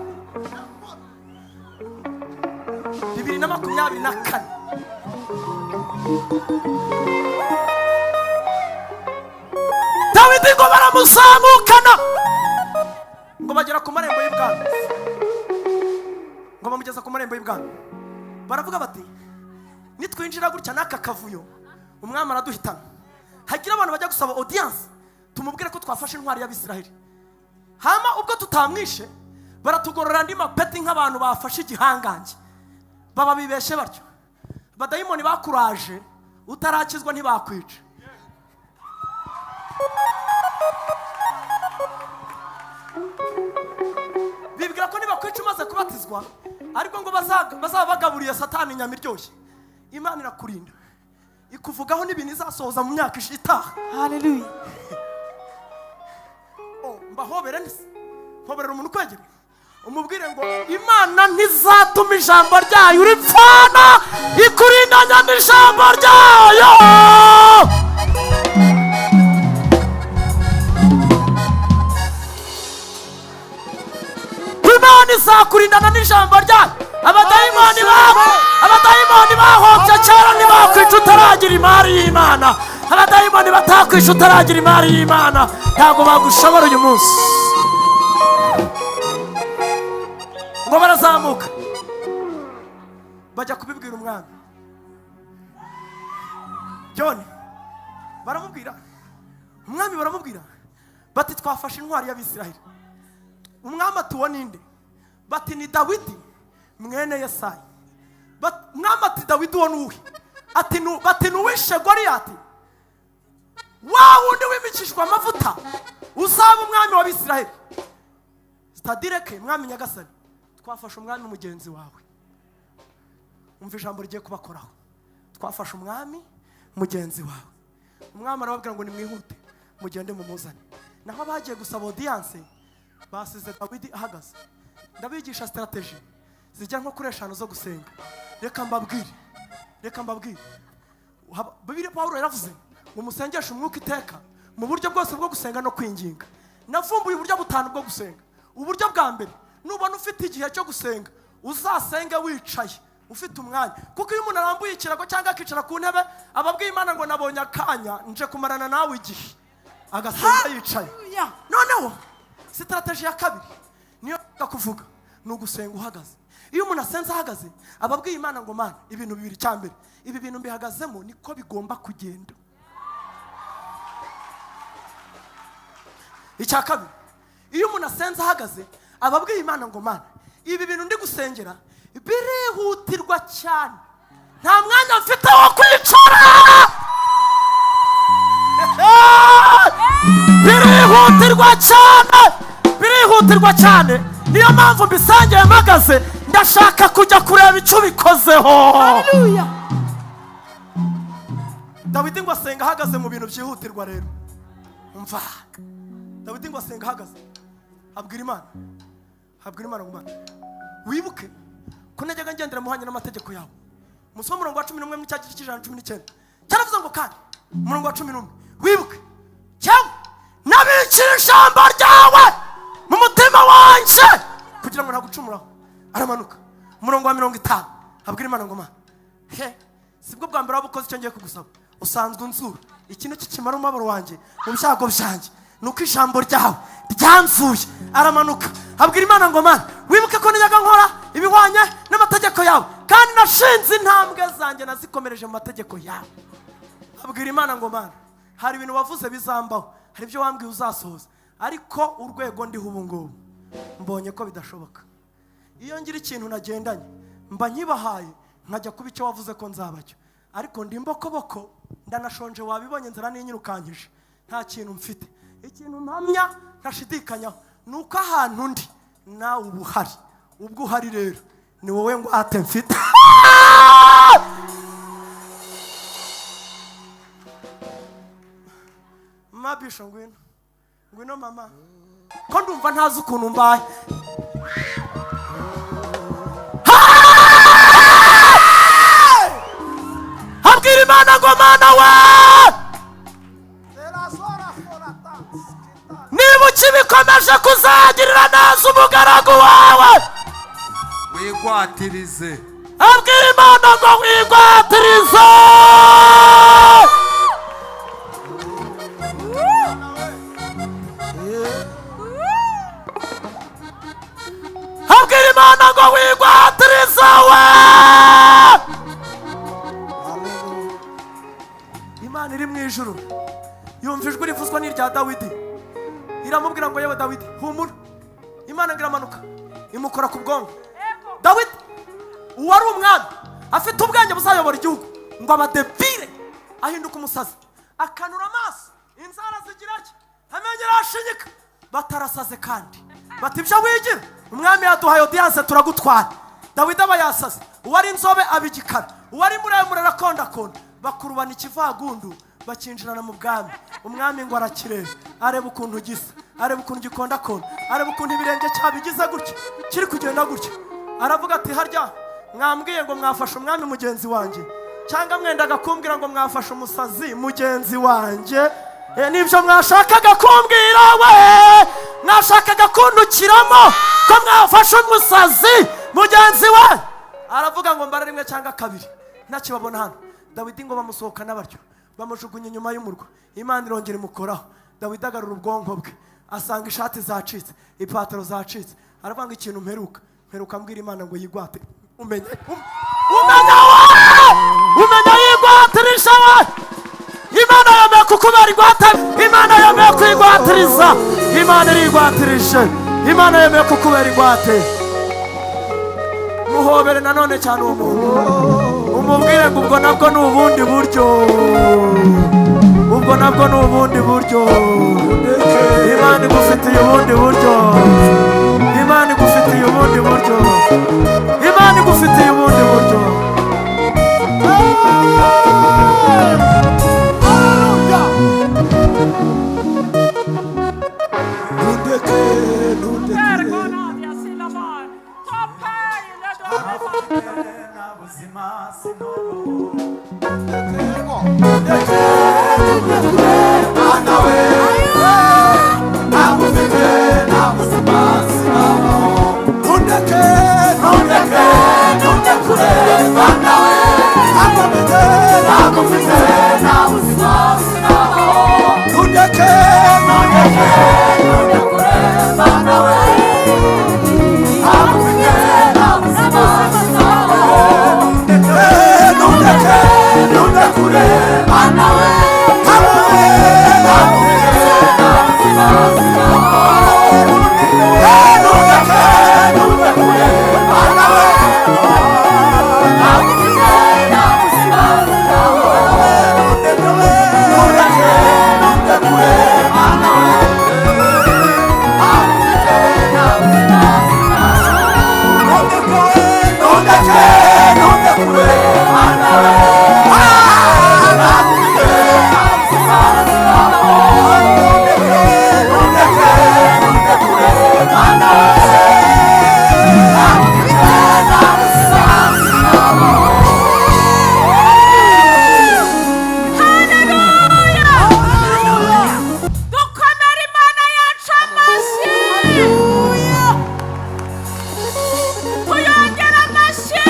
2024. Dawidi ngo baramuzamukana ngo bagera ku marembo y'ibwami, ngo bamugeza ku marembo y'ibwami. Baravuga bati nitwinjira gutya n'aka kavuyo umwami araduhitana, hagira abantu bajya gusaba audience tumubwire ko twafashe intwari y'Abisiraheli. Hama ubwo tutamwishe baratugorora andi mapeti nk'abantu bafashe igihangange. Baba bibeshe batyo. Badayimoni bakuraje utarakizwa ntibakwica. Bibwira ko nibakwica umaze kubatizwa ariko ngo bazaba bagaburiye Satani inyama iryoshye. Imana irakurinda ikuvugaho n'ibintu izasohoza mu myaka itaha. Haleluya. Mbahobere nise hoberera umuntu kwegera umubwire ngo Imana ntizatuma ijambo ryayo uripfana, ikurindanya n'ijambo ryayo. Imana izakurindana n'ijambo ryayo. Abadayimoni bahobye kera ntibakwica utaragira imari y'Imana. Abadayimoni batakwica utaragira imari y'Imana ntabwo bagushobora uyu munsi. Ngo barazamuka bajya kubibwira umwami John. Umwami baramubwira bati twafashe intwari y'Abisiraheli. Umwami ati uwo ninde? Bati ni Dawidi mwene Yesayi. Umwami ati Dawidi uwo nuwe? Bati nuwishe Goliyati, wa wundi wimikishwa amavuta uzaba umwami w'Abisiraheli. Zitadireke mwami nyagasani, twafashe umwami mugenzi wawe. Umva ijambo rigiye kubakoraho. Twafashe umwami mugenzi wawe. Umwami arababwira ngo nimwihute mugende mumuzane. Naho bagiye gusaba audience basize Dawidi ahagaze. Ndabigisha strategy zijya nko kuri 5 zo gusenga. Reka mbabwire Bibiliya Pawulo yaravuze ngo musengeshe umwuka iteka mu buryo bwose bwo gusenga no kwinginga. Navumbuye uburyo butanu bwo gusenga. Uburyo bwa mbere, nubona ufite igihe cyo gusenga uzasenge wicaye ufite umwanya, kuko iyo umuntu arambuye ikirago cyangwa akicara ku ntebe ababwiye Imana ngo nabonye akanya nje kumarana nawe igihe, agasenga yicaye. Noneho strategy ya kabiri niyo kuvuga ni ugusenga uhagaze. Iyo umuntu asenze ahagaze ababwiye Imana ngo Mana, ibintu bibiri, cyambere ibi bintu mbihagazemo niko bigomba kugenda. Icya kabiri, iyo umuntu asenze ahagaze ababwiye Imana ngo Mana, ibi bintu ndi gusengera birihutirwa cyane, nta mwanya mfite wo kwicara, birihutirwa cyane. Niyo mpamvu mbisangiye mpagaze, ndashaka kujya kureba icyo bikozeho. Haleluya. Dawidi ngo asenga ahagaze mu bintu byihutirwa. Rero umva, Dawidi ngo asenga ahagaze abwira Imana ngo Mana, wibuke ko najyaga ngendera muhanye n'amategeko yawe. Musoma umurongo wa 11 mu cyagiki cy'ijana 19 cyaravuze ngo kandi umurongo wa 11 wibuke cyangwa nabikira ijambo ryawe mu mutima wanje kugira ngo ntagucumuraho. Aramanuka umurongo wa 50 abwira Imana ngo Mana, sibwo bwa mbere wabukoze icyo ngiye kugusaba, usanzwe unzura ikintu kikimara umubabaro wanjye mu byago byanjye, nuko ijambo ryawe ryanzuye. Aramanuka abwira Imana ngo Mana, wibuke ko najyaga nkora ibihwanye n'amategeko yawe, kandi nashinze intambwe zanjye nazikomereje mu mategeko yawe. Abwira Imana ngo Mana, hari ibintu wavuze bizambaho, hari ibyo wambwiye uzasohoza, ariko urwego ndiho ubu ngubu mbonye ko bidashoboka. Iyo ngira ikintu nagendanye mba nkibahaye nkajya kuba icyo wavuze ko nzabacyo, ariko ndi mbokoboko, ndanashonje, wabibonye nzara n'inyirukankije, nta kintu mfite. Ikintu mpamya ntashidikanyaho nuko ahantu ndi nawe uba uhari. Ubwo uhari rero ni wowe ngo ate mfite. Mabisho ngwino mama, ko ndumva ntazi ukuntu mbaye. Abwira Imana ngo Mana we, niba ukibikomeje kuzagirira neza umugaragu wawe, wigwatirize. Abwira Imana ngo wigwatirize. Abwira Imana ngo wigwatirize we. Imana iri mu ijuru yumva ijwi rivuzwa n'irya Dawidi, iramubwira ngo yewe Dawidi humura. Imana iramanuka imukora ku bwonko. Dawidi uwari umwami afite ubwenge buzayobora igihugu, ngo abadebire ahinduka umusazi, akanura amaso, inzara zigira ki, amenyo arashinyika, batarasaze kandi bati ibyo wigira umwami yaduhaye audience turagutwara. Dawidi aba yasaze, uwari inzobe abigikara, uwari muremure arakondakonda, bakurubana ikivagundu bakinjirana mu bwami. Umwami ngo arakireba, areba ukuntu gisa, areba ukuntu gikondakonda, areba ukuntu ibirenge cyabigize gutya, kiri kugenda gutya. Aravuga ati harya mwambwiye ngo mwafashe umwami mugenzi wanjye, cyangwa mwendaga kumbwira ngo mwafashe umusazi mugenzi wanjye? Nibyo mwashakaga kumbwira we, mwashakaga kundukiramo ko mwafashe umusazi mugenzi we. Aravuga ngo mbara rimwe cyangwa kabiri ntakibabona hano. Dawidi ngo bamusohokana batyo, bamujugunya inyuma y'umurwa. Imana irongera imukoraho. Dawidi agarura ubwonko bwe, asanga ishati zacitse, ipataro zacitse. Aravuga ngo ikintu mperuka mbwira Imana ngo yigwate. Umenya yigwatirisha we. Imana yemeye kukubera igwate, Imana yemeye kwigwatiriza, Imana irigwatirishe, Imana yemeye kukubera igwate. Muhobere nanone cyane uwo muntu, umubwire ngo ubwo nabwo ni ubundi buryo, ubwo nabwo ni ubundi buryo. Imana igufitiye ubundi buryo, Imana igufitiye ubundi buryo, Imana igufitiye ubundi buryo. Nundeke dukomere imana yacu amashyi tuyongere amashyi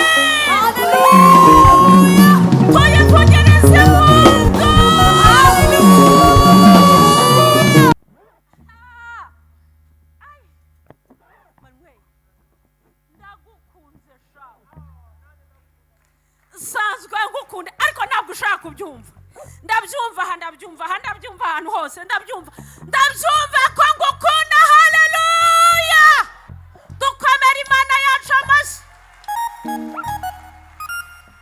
tuyivugirize impundu Manuel, ndagukunze sha nsanzwe ngukunda ariko ntabwo ushaka kubyumva ndabyumva aha ndabyumva ahantu hose ndabyumva